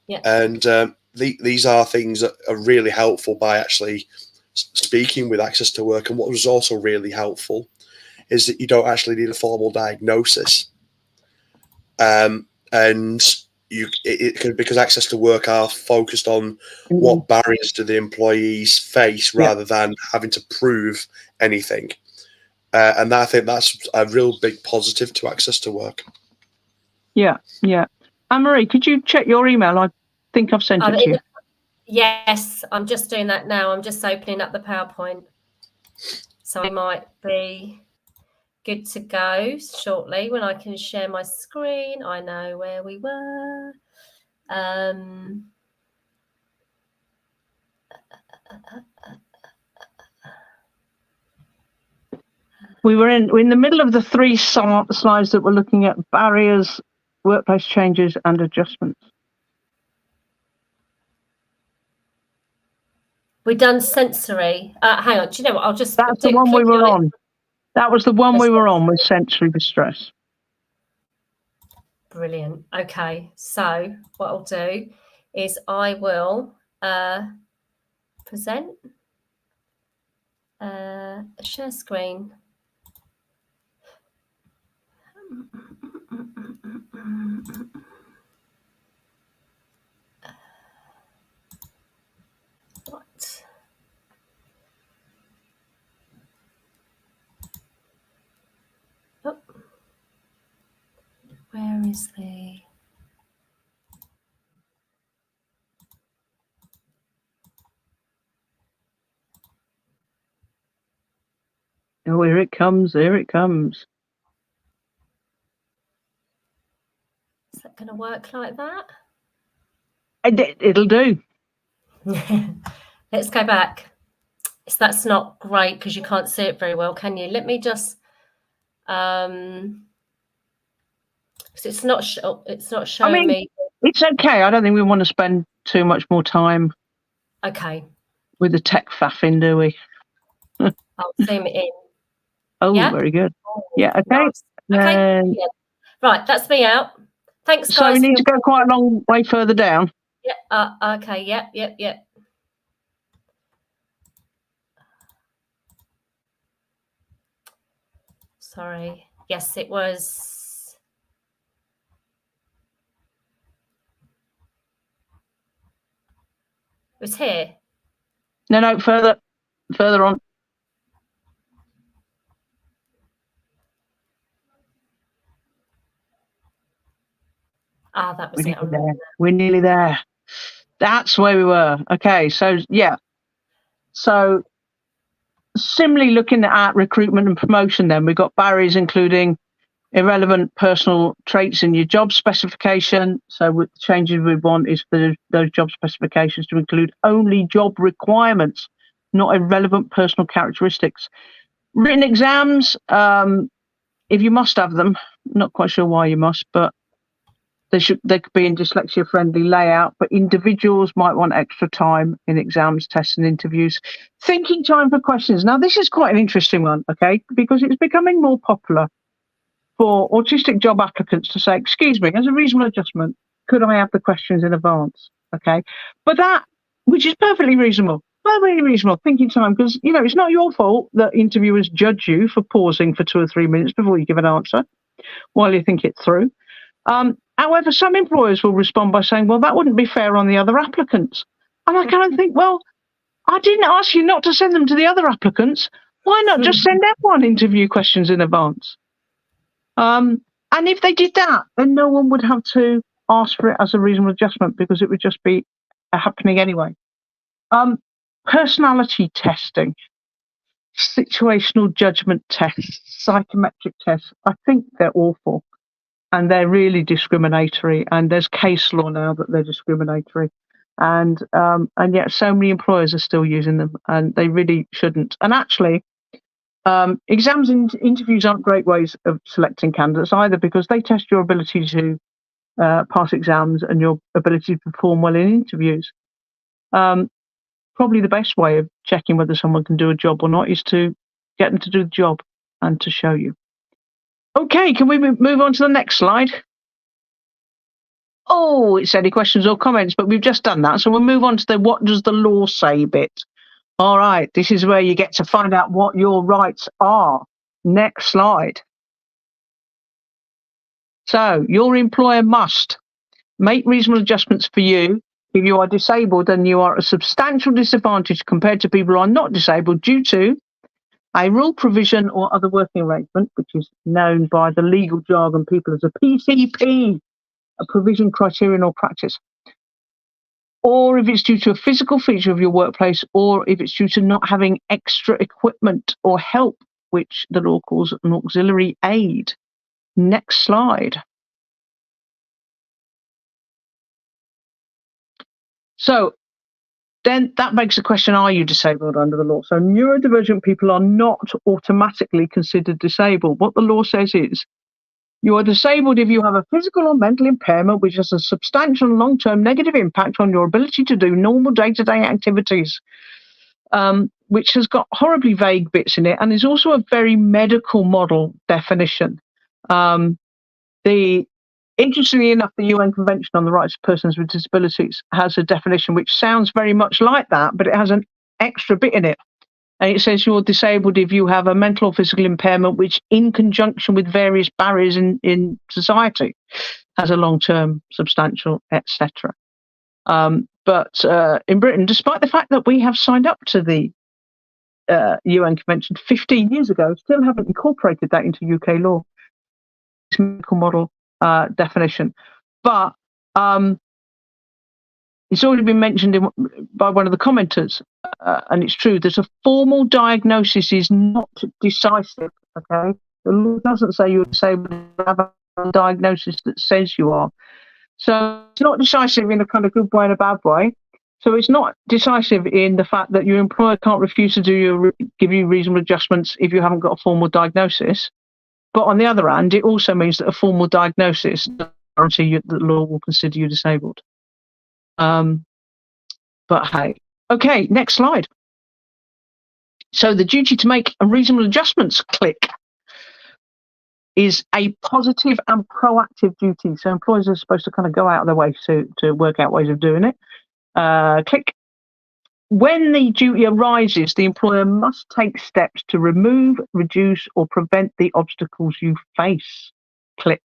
Yeah. And these are things that are really helpful by actually speaking with Access to Work. And what was also really helpful is that you don't actually need a formal diagnosis. And because Access to Work are focused on what barriers do the employees face rather than having to prove anything. And I think that's a real big positive to Access to Work. Yeah. Anne-Marie, could you check your email? I think I've sent it to you. Yes, I'm just doing that now. I'm just opening up the PowerPoint. So I might be good to go shortly when I can share my screen. I know where we were. We're in the middle of the three slides that we're looking at: barriers, workplace changes, and adjustments. We've done sensory. Hang on. Do you know what? I'll just. That's the one we were on. That was the one we were on, with sensory distress. Brilliant. Okay. So what I'll do is I will present a share screen. What? Oh. Where is the... Oh, here it comes. Here it comes. Is that going to work like that? It'll do. Let's go back. So that's not great because you can't see it very well, can you? Let me just... because it's not showing me. It's okay. I don't think we want to spend too much more time. Okay. With the tech faffing, do we? I'll zoom it in. Oh, yeah? Very good. Yeah. Okay. Nice. Okay. Yeah. Right. That's me out. Thanks, guys. So we need to go quite a long way further down. Yeah. Okay. Yep. Sorry. Yes, it was. It was here. No, further on. That was it. We're nearly there. That's where we were. Okay, so yeah. So similarly, looking at recruitment and promotion, then we've got barriers including irrelevant personal traits in your job specification. So with the changes we want is for those job specifications to include only job requirements, not irrelevant personal characteristics. Written exams, if you must have them, not quite sure why you must, but they could be in dyslexia friendly layout, but individuals might want extra time in exams, tests and interviews. Thinking time for questions. Now this is quite an interesting one, okay, because it's becoming more popular for autistic job applicants to say, excuse me, as a reasonable adjustment, could I have the questions in advance? Okay, but that, which is perfectly reasonable, thinking time, because, you know, it's not your fault that interviewers judge you for pausing for 2 or 3 minutes before you give an answer while you think it through. However, some employers will respond by saying, well, that wouldn't be fair on the other applicants. And I kind of think, well, I didn't ask you not to send them to the other applicants. Why not just send everyone interview questions in advance? And if they did that, then no one would have to ask for it as a reasonable adjustment because it would just be happening anyway. Personality testing, situational judgment tests, psychometric tests, I think they're awful. And they're really discriminatory, and there's case law now that they're discriminatory, and yet so many employers are still using them, and they really shouldn't. And actually, exams and interviews aren't great ways of selecting candidates either, because they test your ability to pass exams and your ability to perform well in interviews. Probably the best way of checking whether someone can do a job or not is to get them to do the job and to show you. Okay, can we move on to the next slide? Oh, it's any questions or comments, but we've just done that. So we'll move on to the what does the law say bit. All right, this is where you get to find out what your rights are. Next slide. So your employer must make reasonable adjustments for you if you are disabled and you are at a substantial disadvantage compared to people who are not disabled due to a rule, provision or other working arrangement, which is known by the legal jargon people as a PCP, a provision, criterion or practice. Or if it's due to a physical feature of your workplace, or if it's due to not having extra equipment or help, which the law calls an auxiliary aid. Next slide. So then that begs the question, are you disabled under the law? So neurodivergent people are not automatically considered disabled. What the law says is you are disabled if you have a physical or mental impairment which has a substantial long-term negative impact on your ability to do normal day-to-day activities, which has got horribly vague bits in it and is also a very medical model definition. Interestingly enough, the UN Convention on the Rights of Persons with Disabilities has a definition which sounds very much like that, but it has an extra bit in it. And it says you're disabled if you have a mental or physical impairment which, in conjunction with various barriers in society, has a long-term, substantial, etc. But in Britain, despite the fact that we have signed up to the UN Convention 15 years ago, still haven't incorporated that into UK law. It's a medical model definition, but it's already been mentioned by one of the commenters, and it's true that a formal diagnosis is not decisive. Okay, the law doesn't say you're disabled, you have a diagnosis that says you are. So it's not decisive in a kind of good way and a bad way. So it's not decisive in the fact that your employer can't refuse to give you reasonable adjustments if you haven't got a formal diagnosis. But on the other hand, it also means that a formal diagnosis doesn't guarantee that the law will consider you disabled. But hey, okay, next slide. So the duty to make a reasonable adjustments click is a positive and proactive duty. So employers are supposed to kind of go out of their way to work out ways of doing it. Click. when the duty arises, the employer must take steps to remove, reduce, or prevent the obstacles you face. Click.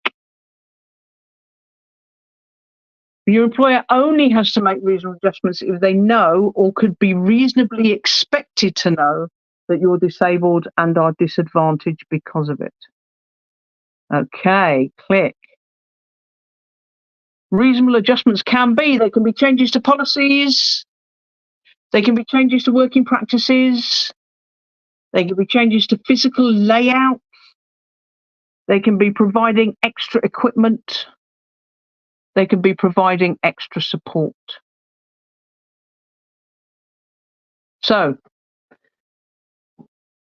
Your employer only has to make reasonable adjustments if they know or could be reasonably expected to know that you're disabled and are disadvantaged because of it. Okay, click. Reasonable adjustments they can be changes to policies, they can be changes to working practices, they can be changes to physical layout, they can be providing extra equipment, they can be providing extra support. So,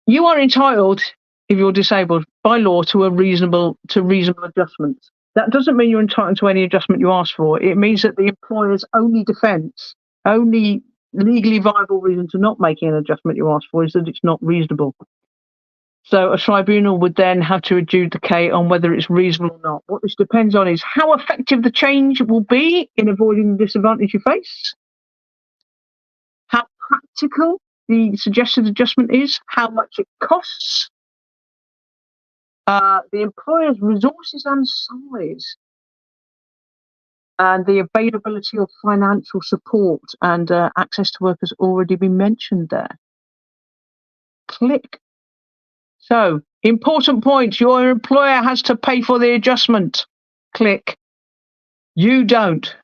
you are entitled, if you're disabled, by law to reasonable adjustments. That doesn't mean you're entitled to any adjustment you ask for. It means that the employer's only defence, only legally viable reason to not making an adjustment you ask for is that it's not reasonable. So a tribunal would then have to adjudicate on whether it's reasonable or not. What this depends on is how effective the change will be in avoiding the disadvantage you face, how practical the suggested adjustment is, how much it costs, the employer's resources and size, and the availability of financial support and access to work has already been mentioned there. Click. So, important point, your employer has to pay for the adjustment. Click. You don't.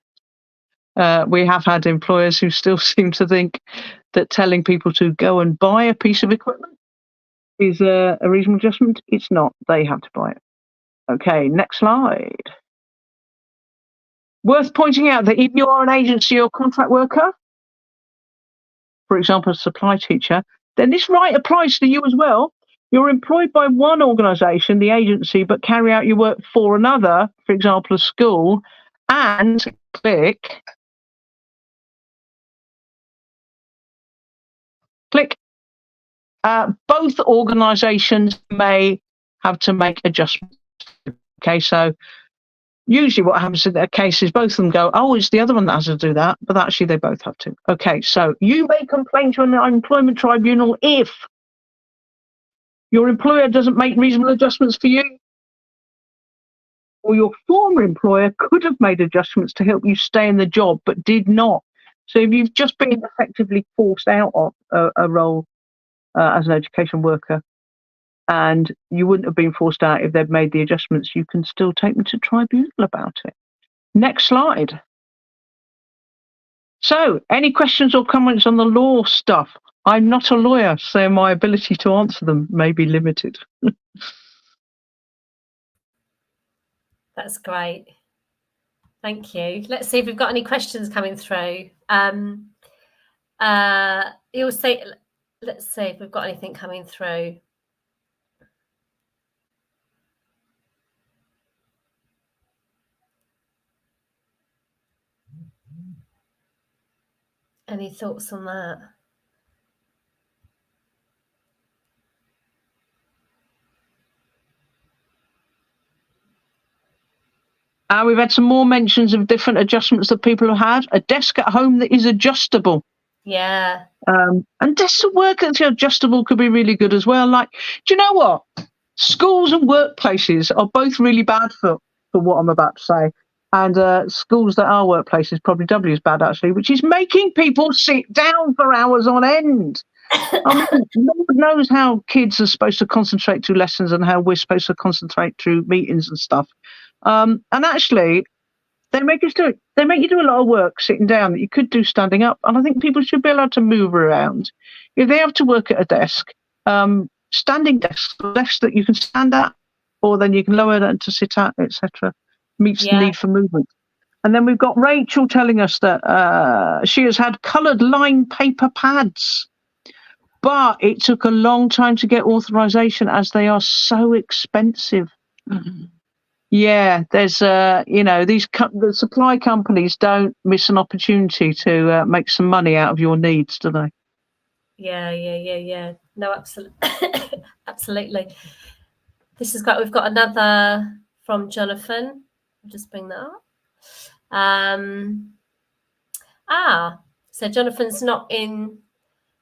We have had employers who still seem to think that telling people to go and buy a piece of equipment is a reasonable adjustment. It's not. They have to buy it. Okay, next slide. Worth pointing out that if you are an agency or contract worker, for example, a supply teacher, then this right applies to you as well. You're employed by one organisation, the agency, but carry out your work for another, for example, a school, and click. Both organisations may have to make adjustments. Okay, so usually what happens in that case is both of them go, oh, it's the other one that has to do that, but actually they both have to. Okay, so you may complain to an employment tribunal if your employer doesn't make reasonable adjustments for you, or your former employer could have made adjustments to help you stay in the job, but did not. So if you've just been effectively forced out of a role as an education worker, and you wouldn't have been forced out if they'd made the adjustments, you can still take them to tribunal about it. Next slide. So, any questions or comments on the law stuff? I'm not a lawyer, so my ability to answer them may be limited. That's great. Thank you. Let's see if we've got any questions coming through. You'll say, let's see if we've got anything coming through. Any thoughts on that? We've had some more mentions of different adjustments that people have had. A desk at home that is adjustable. Yeah. And desks at work that's adjustable could be really good as well. Like, do you know what? Schools and workplaces are both really bad for what I'm about to say. And schools that are workplaces probably doubly as bad, actually, which is making people sit down for hours on end. I mean, Lord knows how kids are supposed to concentrate through lessons and how we're supposed to concentrate through meetings and stuff. And actually, they make you do a lot of work sitting down that you could do standing up. And I think people should be allowed to move around. If they have to work at a desk, standing desks that you can stand at, or then you can lower that to sit at, etc., meets the need for movement. And then we've got Rachel telling us that she has had coloured line paper pads, but it took a long time to get authorisation as they are so expensive. Mm-hmm. Yeah, there's the supply companies don't miss an opportunity to make some money out of your needs, do they? Yeah. No, absolutely, absolutely. We've got another from Jonathan. I'll just bring that up. So Jonathan's not in.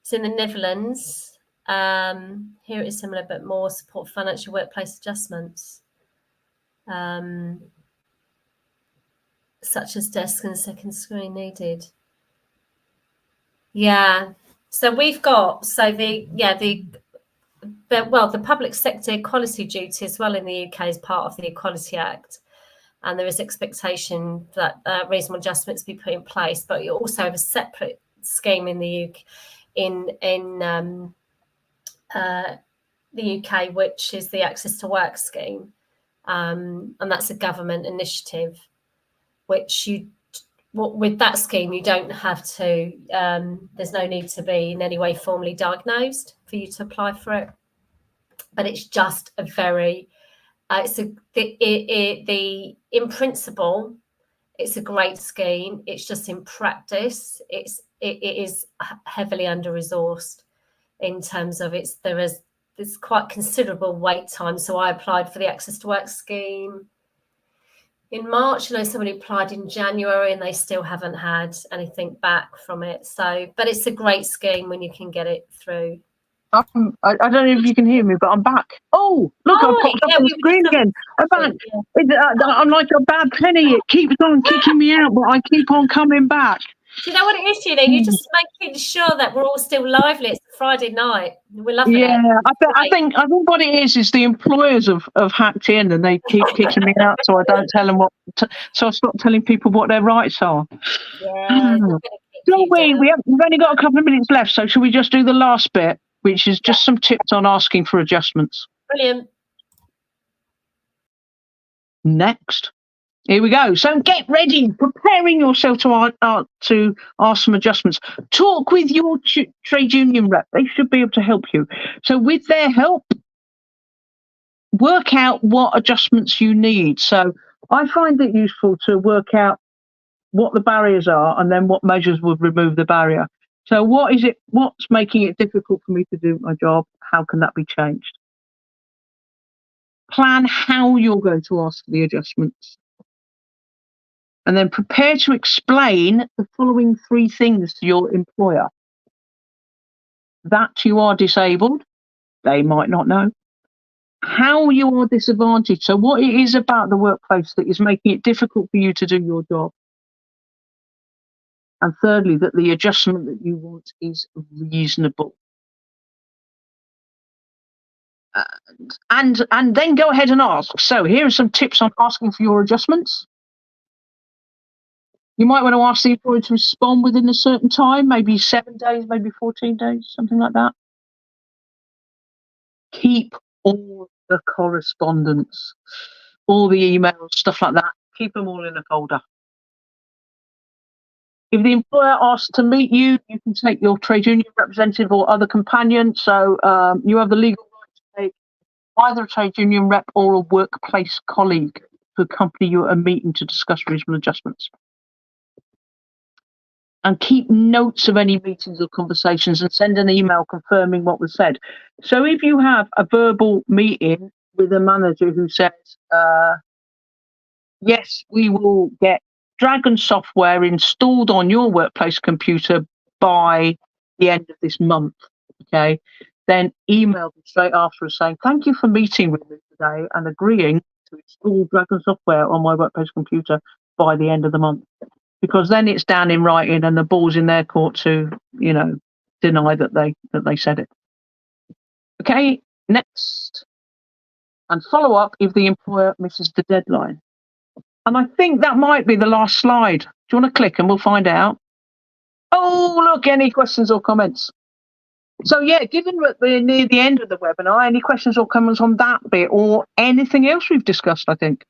It's in the Netherlands. Here it is similar, but more support for financial workplace adjustments, such as desk and second screen needed. Yeah. So we've got the public sector equality duty as well in the UK is part of the Equality Act, and there is expectation that reasonable adjustments be put in place. But you also have a separate scheme in the UK, the UK, which is the Access to Work scheme, and that's a government initiative. With that scheme, you don't have to. There's no need to be in any way formally diagnosed for you to apply for it. But it's just a very, in principle, it's a great scheme. It's just in practice, it is heavily under-resourced in terms of there's quite considerable wait time. So I applied for the Access to Work scheme in March. I know somebody applied in January and they still haven't had anything back from it. So, but it's a great scheme when you can get it through. I don't know if you can hear me, but I'm back. Oh, look, I've popped up on the screen again. I'm back. I'm like a bad penny. It keeps on kicking me out, but I keep on coming back. Do you know what it is, Julie? You're just making sure that we're all still lively. It's Friday night. We're loving it. Yeah, I think what it is the employers have hacked in and they keep kicking me out, so I don't tell them so I stop telling people what their rights are. Yeah. So we've only got a couple of minutes left, so should we just do the last bit, which is just some tips on asking for adjustments? Brilliant. Next. Here we go. So get ready, preparing yourself to ask some adjustments. Talk with your trade union rep. They should be able to help you. So with their help, work out what adjustments you need. So I find it useful to work out what the barriers are and then what measures would remove the barrier. So what's making it difficult for me to do my job? How can that be changed? Plan how you're going to ask for the adjustments. And then prepare to explain the following 3 things to your employer. That you are disabled, they might not know. How you are disadvantaged, so what it is about the workplace that is making it difficult for you to do your job. And thirdly, that the adjustment that you want is reasonable. And then go ahead and ask. So here are some tips on asking for your adjustments. You might want to ask the employer to respond within a certain time, maybe 7 days, maybe 14 days, something like that. Keep all the correspondence, all the emails, stuff like that. Keep them all in a folder. If the employer asks to meet you, you can take your trade union representative or other companion. So you have the legal right to take either a trade union rep or a workplace colleague to accompany you at a meeting to discuss reasonable adjustments. And keep notes of any meetings or conversations and send an email confirming what was said. So if you have a verbal meeting with a manager who says, yes, we will get Dragon software installed on your workplace computer by the end of this month, okay, then email them straight after saying, thank you for meeting with me today and agreeing to install Dragon software on my workplace computer by the end of the month. Because then it's down in writing and the ball's in their court to, deny that they said it. Okay, next. And follow up if the employer misses the deadline. And I think that might be the last slide. Do you want to click and we'll find out? Oh, look, any questions or comments? So yeah, given that we're near the end of the webinar, any questions or comments on that bit or anything else we've discussed, I think?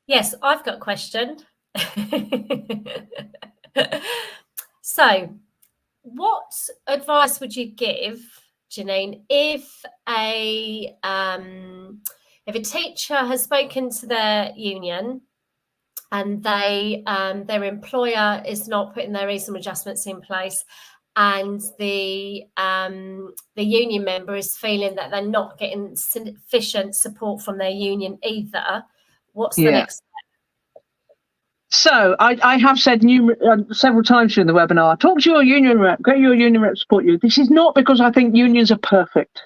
Yes, I've got a question. So, what advice would you give, Janine, if a teacher has spoken to their union and their employer is not putting their reasonable adjustments in place, and the union member is feeling that they're not getting sufficient support from their union either? What's the next step? So I have said several times during the webinar, talk to your union rep, get your union rep to support you. This is not because I think unions are perfect.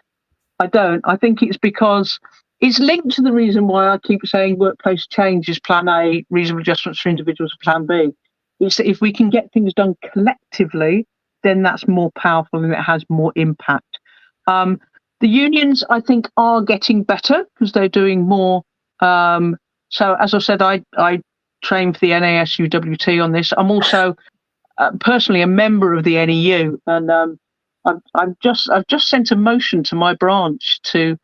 I don't. I think it's because it's linked to the reason why I keep saying workplace change is plan A, reasonable adjustments for individuals are plan B. It's that if we can get things done collectively, then that's more powerful and it has more impact. The unions, I think, are getting better because they're doing more. So as I said, I train for the NASUWT on this. I'm also personally a member of the NEU, and I've just sent a motion to my branch to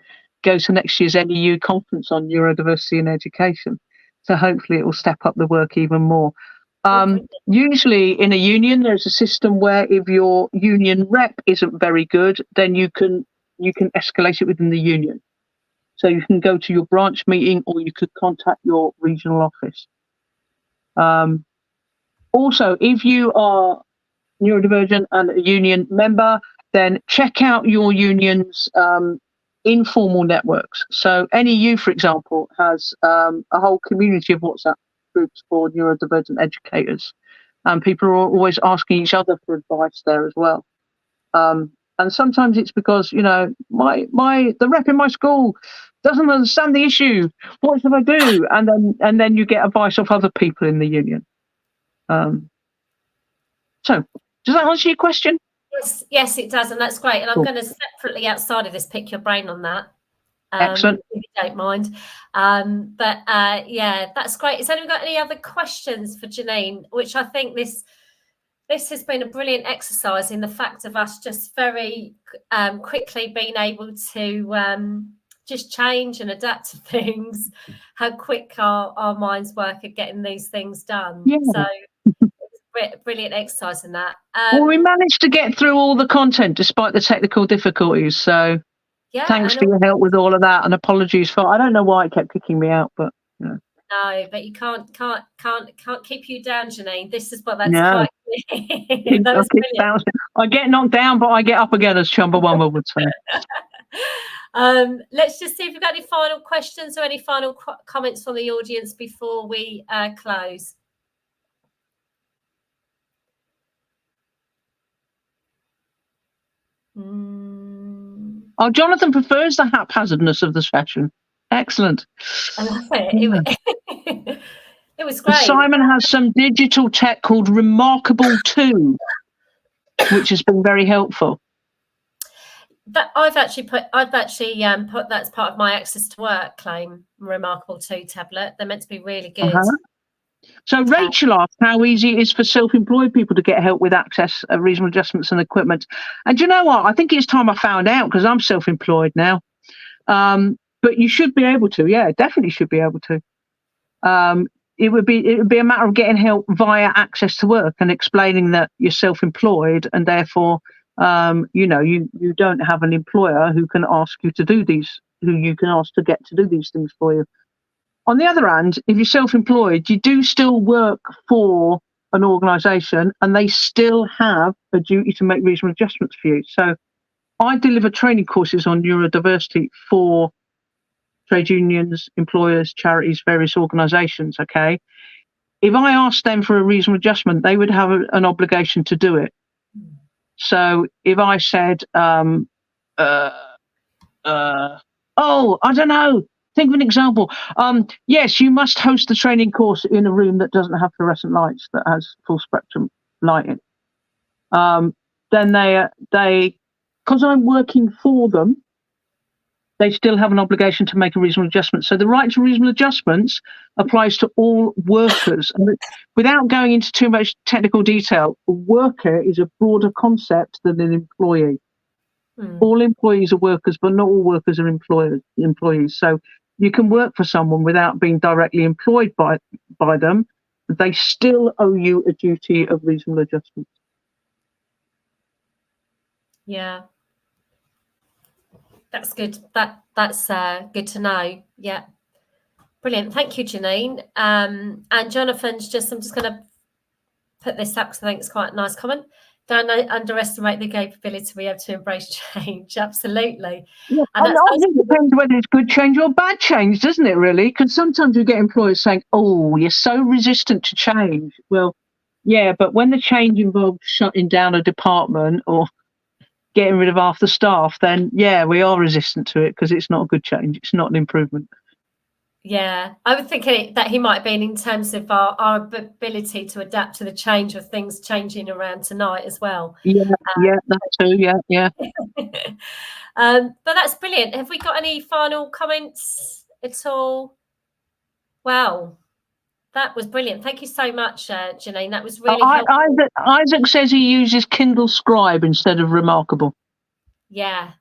go to next year's NEU conference on neurodiversity in education. So hopefully it will step up the work even more. Usually in a union, there's a system where if your union rep isn't very good, then you can escalate it within the union. So you can go to your branch meeting or you could contact your regional office. Also, if you are neurodivergent and a union member, then check out your union's informal networks. So NEU, for example, has a whole community of WhatsApp groups for neurodivergent educators, and people are always asking each other for advice there as well. And sometimes it's because, you know, the rep in my school doesn't understand the issue. What should I do? And then you get advice of other people in the union. So does that answer your question? Yes, it does, and that's great. And I'm Cool. going to separately outside of this pick your brain on that. Excellent. If you don't mind. Yeah, that's great. Has anyone got any other questions for Janine? Which I think this has been a brilliant exercise in the fact of us just very quickly being able to just change and adapt to things, how quick our minds work at getting these things done. Yeah. So it's a brilliant exercise in that. Well, we managed to get through all the content despite the technical difficulties. So yeah, thanks for your help with all of that, and apologies for I don't know why it kept kicking me out, but you know. No, but you can't keep you down, Janine. This is what that's No. quite. That was brilliant. I get knocked down, but I get up again, as Chumbawamba would say. Let's just see if we've got any final questions or any final comments from the audience before we close. Oh, Jonathan prefers the haphazardness of the session. Excellent. I love it. Yeah. It was great. Simon has some digital tech called Remarkable 2, which has been very helpful. That I've actually put that's part of my Access to Work claim. Remarkable 2 tablet. They're meant to be really good. So Rachel asked how easy it is for self-employed people to get help with access, reasonable adjustments and equipment. And do you know what? I think it's time I found out because I'm self-employed now. But you should be able to. Yeah, definitely should be able to. It would be a matter of getting help via Access to Work and explaining that you're self-employed and therefore, you don't have an employer who can ask you to do these, who you can ask to get to do these things for you. On the other hand, if you're self-employed, you do still work for an organisation and they still have a duty to make reasonable adjustments for you. So I deliver training courses on neurodiversity for trade unions, employers, charities, various organisations, okay? If I asked them for a reasonable adjustment, they would have an obligation to do it. So if I said, I don't know, think of an example. Yes, you must host the training course in a room that doesn't have fluorescent lights, that has full spectrum lighting. Then they, because I'm working for them, they still have an obligation to make a reasonable adjustment. So the right to reasonable adjustments applies to all workers. And without going into too much technical detail, a worker is a broader concept than an employee. All employees are workers, but not all workers are employees. So you can work for someone without being directly employed by them. They still owe you a duty of reasonable adjustment. Yeah. That's good. That's good to know. Yeah. Brilliant. Thank you, Janine. And Jonathan's I'm just going to put this up because I think it's quite a nice comment. don't underestimate the capability we have to embrace change. Absolutely. Yeah, And and that's it depends whether it's good change or bad change, doesn't it, really? Because sometimes you get employers saying, oh, you're so resistant to change. Well, yeah, but when the change involves shutting down a department or getting rid of half the staff, then, yeah, we are resistant to it because it's not a good change. It's not an improvement. Yeah, I would think that he might have been in terms of our ability to adapt to the change of things changing around tonight as well. Yeah, that too. Yeah. But that's brilliant. Have we got any final comments at all? Well, that was brilliant. Thank you so much, Janine. That was really helpful. Isaac says he uses Kindle Scribe instead of Remarkable. Yeah.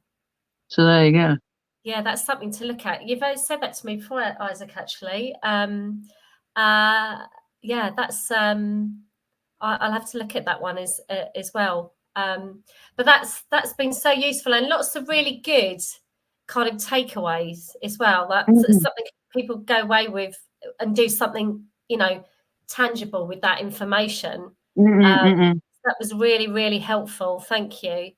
So there you go. Yeah, that's something to look at. You've said that to me before, Isaac, actually. Yeah, that's I'll have to look at that one as well. But that's been so useful, and lots of really good kind of takeaways as well. That's something people go away with and do something, tangible with that information. That was really, really helpful. Thank you.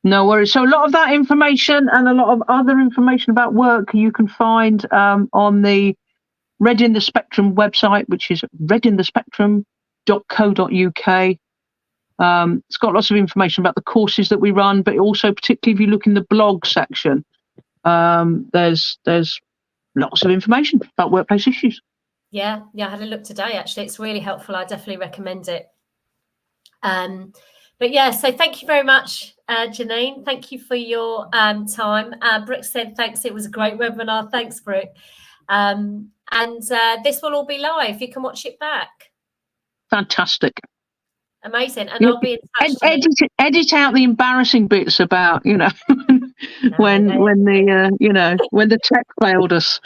No worries. So a lot of that information and a lot of other information about work you can find on the Reading the Spectrum website, which is readingthespectrum.co.uk. It's got lots of information about the courses that we run, but also particularly if you look in the blog section, there's lots of information about workplace issues. Yeah, I had a look today, actually. It's really helpful. I definitely recommend it. But yeah, so thank you very much, Janine. Thank you for your time. Brooke said thanks. It was a great webinar. Thanks, Brooke. And this will all be live. You can watch it back. Fantastic. Amazing. And I'll be in touch. Edit out the embarrassing bits about, when the tech failed us.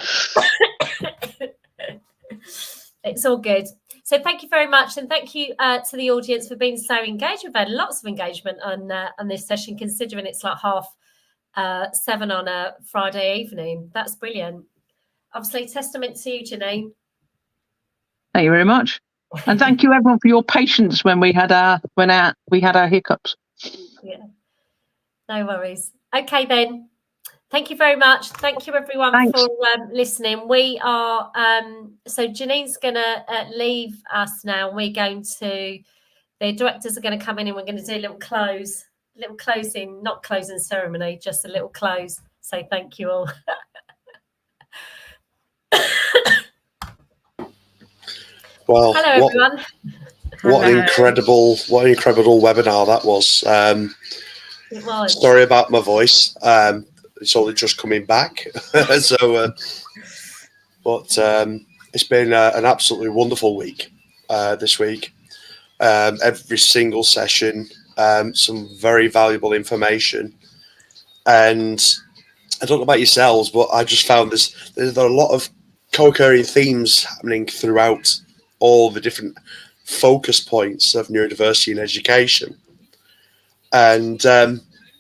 It's all good. So thank you very much, and thank you to the audience for being so engaged. We've had lots of engagement on this session, considering it's like 7:30 on a Friday evening. That's brilliant. Obviously, testament to you, Janine. Thank you very much, and thank you everyone for your patience when we had our hiccups. Yeah, no worries. Okay then. Thank you very much. Thank you, everyone, for listening. We are so Janine's going to leave us now. We're going to, the directors are going to come in and we're going to do a little closing, not closing ceremony, just a little close. So thank you all. Well, hello, everyone. What an incredible webinar that was. It was. Sorry about my voice. It's only just coming back. It's been an absolutely wonderful week this week. Every single session, some very valuable information. And I don't know about yourselves, but I just found there are a lot of co-occurring themes happening throughout all the different focus points of neurodiversity in education. And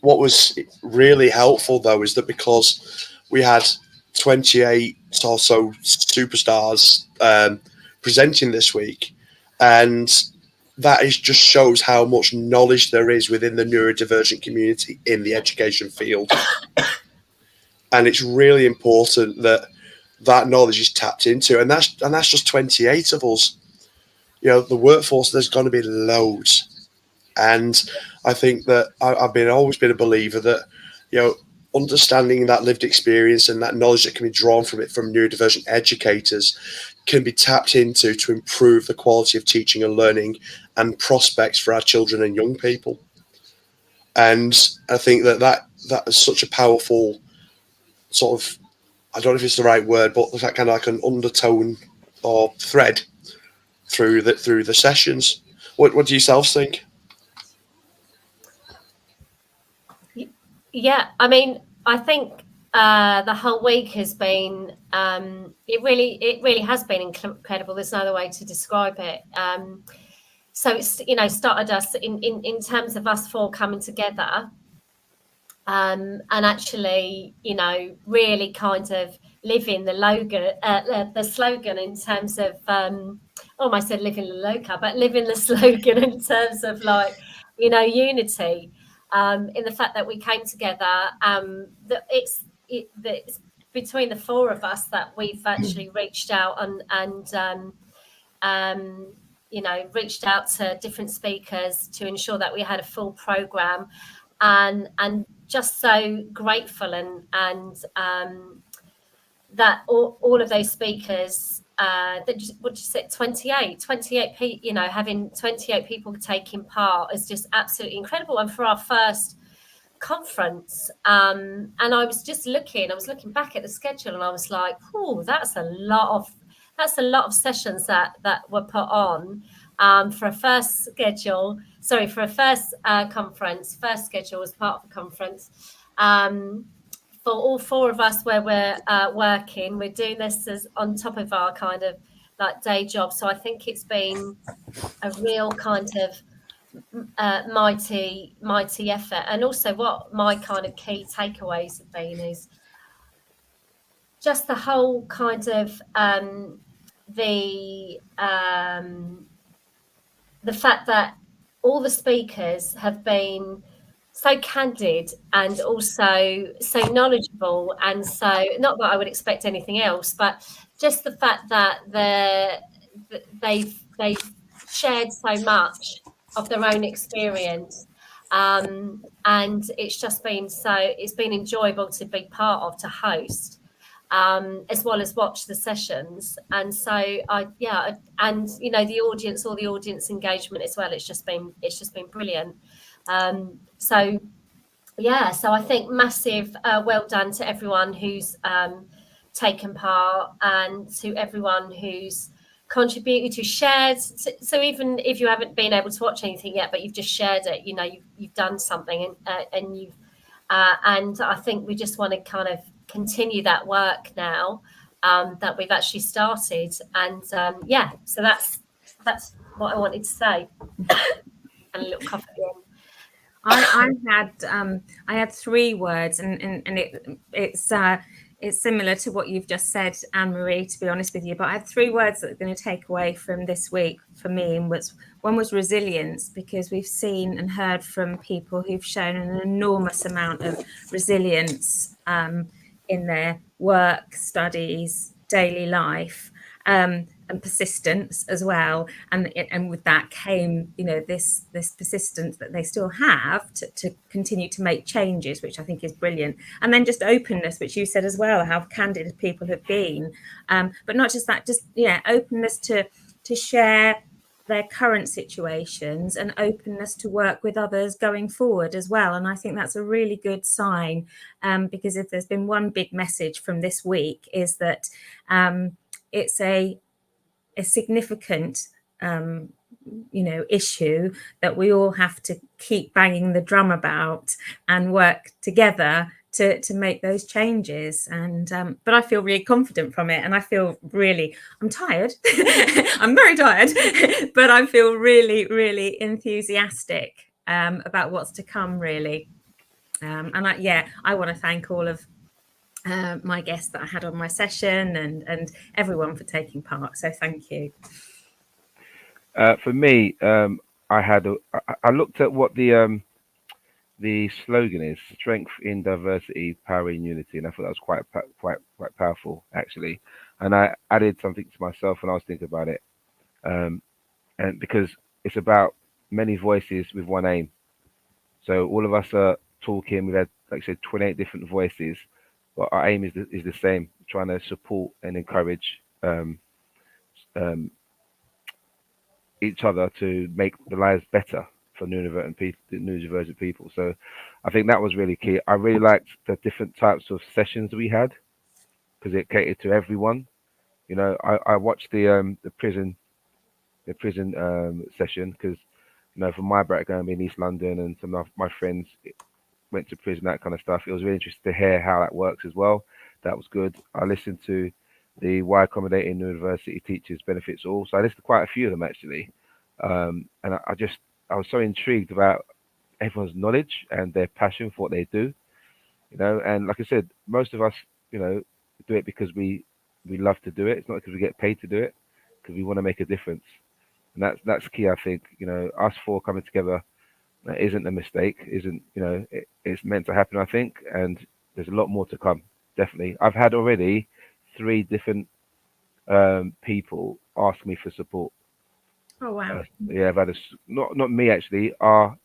what was really helpful, though, is that because we had 28 or so superstars presenting this week, and that just shows how much knowledge there is within the neurodivergent community in the education field. And it's really important that knowledge is tapped into, and that's just 28 of us. The workforce, there's going to be loads. And I think that I've always been a believer that, understanding that lived experience and that knowledge that can be drawn from it from neurodivergent educators can be tapped into to improve the quality of teaching and learning and prospects for our children and young people. And I think that is such a powerful sort of, I don't know if it's the right word, but that kind of like an undertone or thread through the sessions. What do yourselves think? Yeah, I mean, I think the whole week has been it really has been incredible. There's no other way to describe it. So it's started us in terms of us four coming together. and actually, you know, really kind of living the slogan in terms of, almost said living the loca, but living the slogan in terms of like, you know, unity, in the fact that we came together, that it's between the four of us that we've actually reached out and you know, reached out to different speakers to ensure that we had a full program, and just so grateful and that all of those speakers, what you said, 28 people, you know, having 28 people taking part is just absolutely incredible. And for our first conference, and I was looking back at the schedule, and I was like, oh, that's a lot of sessions that were put on, for a first conference. First schedule was part of the conference, for all four of us where we're working. We're doing this as on top of our kind of like day job, so I think it's been a real kind of mighty effort. And also what my kind of key takeaways have been is just the whole kind of the fact that all the speakers have been so candid and also so knowledgeable, and so, not that I would expect anything else, but just the fact that they've shared so much of their own experience, and it's been enjoyable to be part of, to host, as well as watch the sessions. And so and you know, all the audience engagement as well, it's just been brilliant. So I think massive well done to everyone who's taken part, and to everyone who's contributed, who shared. So even if you haven't been able to watch anything yet, but you've just shared it, you know, you've done something, and you've and I think we just want to kind of continue that work now, that we've actually started. And so that's what I wanted to say. And a little coffee in. I had three words, and it's similar to what you've just said, Anne-Marie, to be honest with you. But I had three words that are going to take away from this week for me, and one was resilience, because we've seen and heard from people who've shown an enormous amount of resilience in their work, studies, daily life, and persistence as well. And with that came, you know, this persistence that they still have to continue to make changes, which I think is brilliant. And then just openness, which you said as well, how candid people have been. But not just that, just openness to share their current situations, and openness to work with others going forward as well. And I think that's a really good sign, because if there's been one big message from this week, is that it's a significant issue that we all have to keep banging the drum about and work together to make those changes. And but I feel really confident from it, and I feel I'm tired. I'm very tired, but I feel really enthusiastic about what's to come, really. And I want to thank all of my guests that I had on my session, and everyone for taking part. So thank you. For me, I looked at what the slogan is: strength in diversity, power in unity, and I thought that was quite powerful, actually. And I added something to myself when I was thinking about it, and because it's about many voices with one aim. So all of us are talking. We've had, like I said, 28 different voices, but our aim is the same: trying to support and encourage each other to make the lives better for neurodivergent people. So I think that was really key. I really liked the different types of sessions we had, because it catered to everyone. You know, I watched the prison session, because, you know, from my background in East London, and some of my friends went to prison, that kind of stuff. It was really interesting to hear how that works as well. That was good. I listened to the Why Accommodating Neurodiversity Teachers Benefits All. So I listened to quite a few of them, actually. And I was so intrigued about everyone's knowledge and their passion for what they do. you know. And like I said, most of us, you know, do it because we love to do it. It's not because we get paid to do it, because we want to make a difference. And that's key, I think. You know, us four coming together isn't a mistake. Isn't, you know, it's meant to happen, I think. And there's a lot more to come. Definitely, I've had already 3 different people ask me for support. Oh wow. Yeah, I've had not me actually, our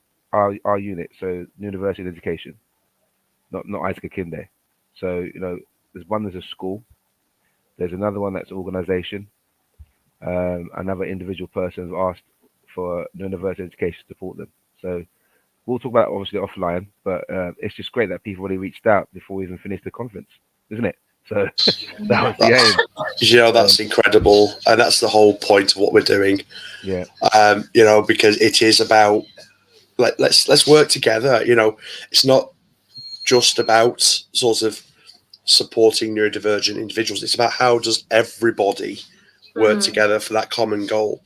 unit, so University of Education, not Isaac Akinde. So, you know, there's a school, there's another one that's organisation, another individual person has asked for University of Education to support them. So we'll talk about it obviously offline, but it's just great that people already reached out before we even finished the conference, isn't it? So that was the aim. You know, that's incredible, and that's the whole point of what we're doing. Yeah. You know, because it is about let's work together. You know, it's not just about sort of supporting neurodivergent individuals. It's about how does everybody work together for that common goal.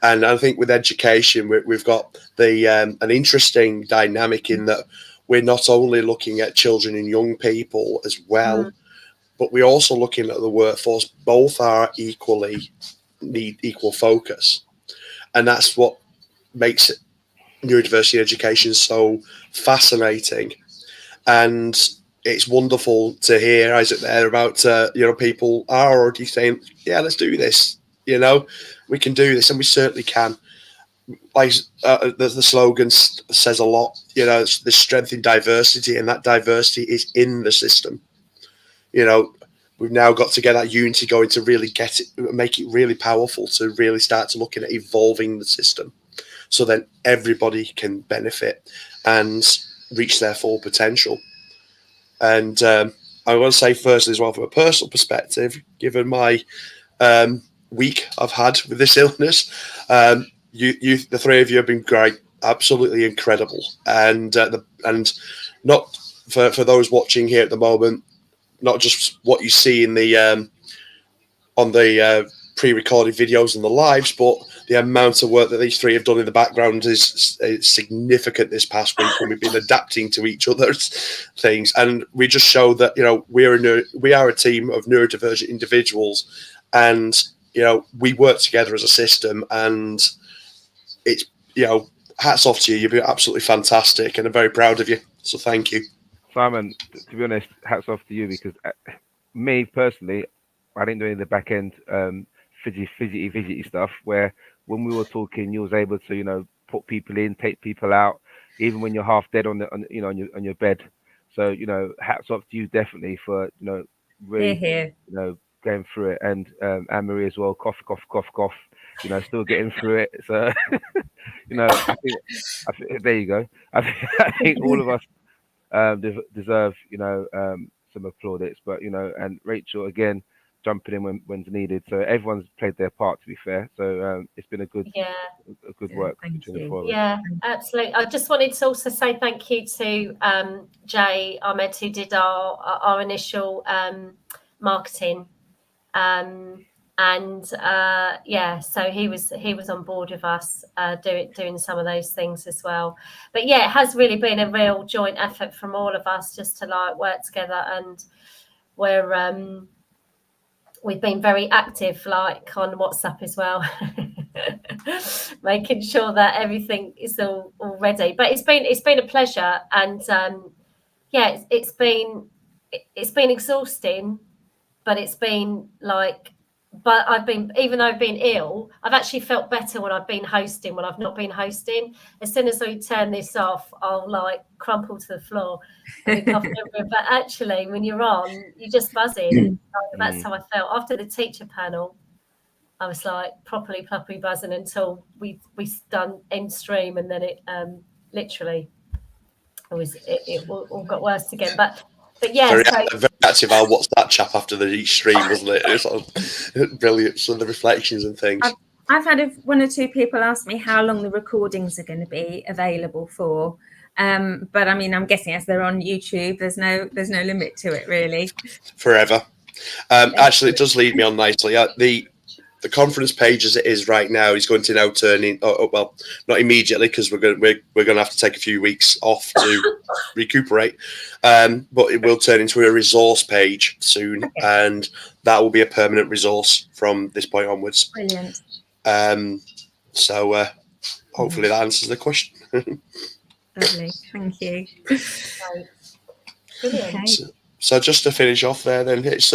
And I think with education, we've got the an interesting dynamic in that we're not only looking at children and young people as well, but we're also looking at the workforce. Both are need equal focus. And that's what makes neurodiversity education so fascinating. And it's wonderful to hear, Isaac, there about, you know, people are already saying, yeah, let's do this. You know, we can do this, and we certainly can. Like the slogan says a lot, you know, there's strength in diversity, and that diversity is in the system. You know, we've now got to get that unity going to really make it really powerful, to really start to looking at evolving the system, so then everybody can benefit and reach their full potential. And I want to say firstly as well, from a personal perspective, given my week I've had with this illness, you the 3 of you have been great, absolutely incredible. And not for those watching here at the moment, not just what you see in the on the pre-recorded videos and the lives, but the amount of work that these 3 have done in the background is significant this past week, when we've been adapting to each other's things. And we just show that, you know, we are a team of neurodivergent individuals, and, you know, we work together as a system. And it's, you know, hats off to you. You've been absolutely fantastic, and I'm very proud of you. So thank you. Simon, to be honest, hats off to you, because me personally, I didn't do any of the back end fidgety stuff, where when we were talking, you was able to, you know, put people in, take people out, even when you're half dead on your bed. So, you know, hats off to you definitely for, you know, really, you know, going through it. And Anne-Marie as well, cough, you know, still getting through it. So, you know, I think there you go. I think all of us deserve, you know, some applaudits. But, you know, and Rachel again jumping in when's needed. So everyone's played their part, to be fair. So it's been a good work between the 4 of us. Yeah, absolutely. I just wanted to also say thank you to Jay Ahmed, who did our initial marketing. So he was on board with us doing some of those things as well. But yeah, it has really been a real joint effort from all of us just to like work together, and we've been very active, like on WhatsApp as well, making sure that everything is all ready. But it's been a pleasure, and it's been exhausting, but it's been like. But even though I've been ill, I've actually felt better when I've been hosting. When I've not been hosting, as soon as we turn this off, I'll like crumple to the floor and cough everywhere. But actually, when you're on, you're just buzzing. That's how I felt after the teacher panel. I was like properly buzzing until we done end stream, and then it literally it all got worse again. But yeah, very active our WhatsApp chat after the stream, wasn't it? It was brilliant. So the reflections and things. I've had 1 or 2 people ask me how long the recordings are going to be available for. But I mean, I'm guessing as they're on YouTube, there's no limit to it, really. Forever. Actually, it does lead me on nicely. the conference page as it is right now is going to now turn in. Well, not immediately because we're going to have to take a few weeks off to recuperate. But it will turn into a resource page soon, and that will be a permanent resource from this point onwards. Brilliant. So hopefully that answers the question. Lovely. Thank you. Right. Brilliant. Okay. So just to finish off there, then it's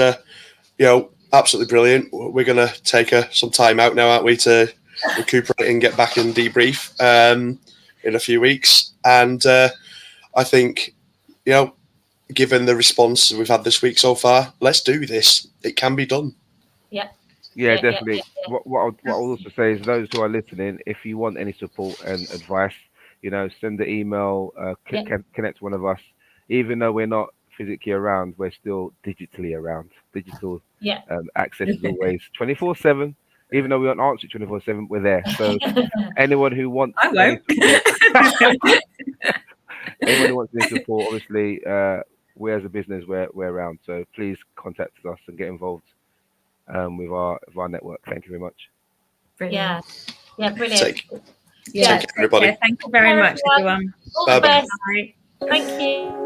absolutely brilliant. We're going to take some time out now, aren't we, to recuperate and get back and debrief in a few weeks. And I think, given the response we've had this week so far, let's do this. It can be done. Yeah, definitely. What I'll also say is those who are listening, if you want any support and advice, send the email, connect one of us. Even though we're not physically around, we're still digitally around. Digital access is always 24/7. Even though we don't answer 24/7, we're there. So anyone who wants any support, obviously, we as a business, we're around. So please contact us and get involved with our network. Thank you very much. Brilliant. Yeah, brilliant. Take care, everybody. Thank you very much, everyone. All the best. Bye. Thank you.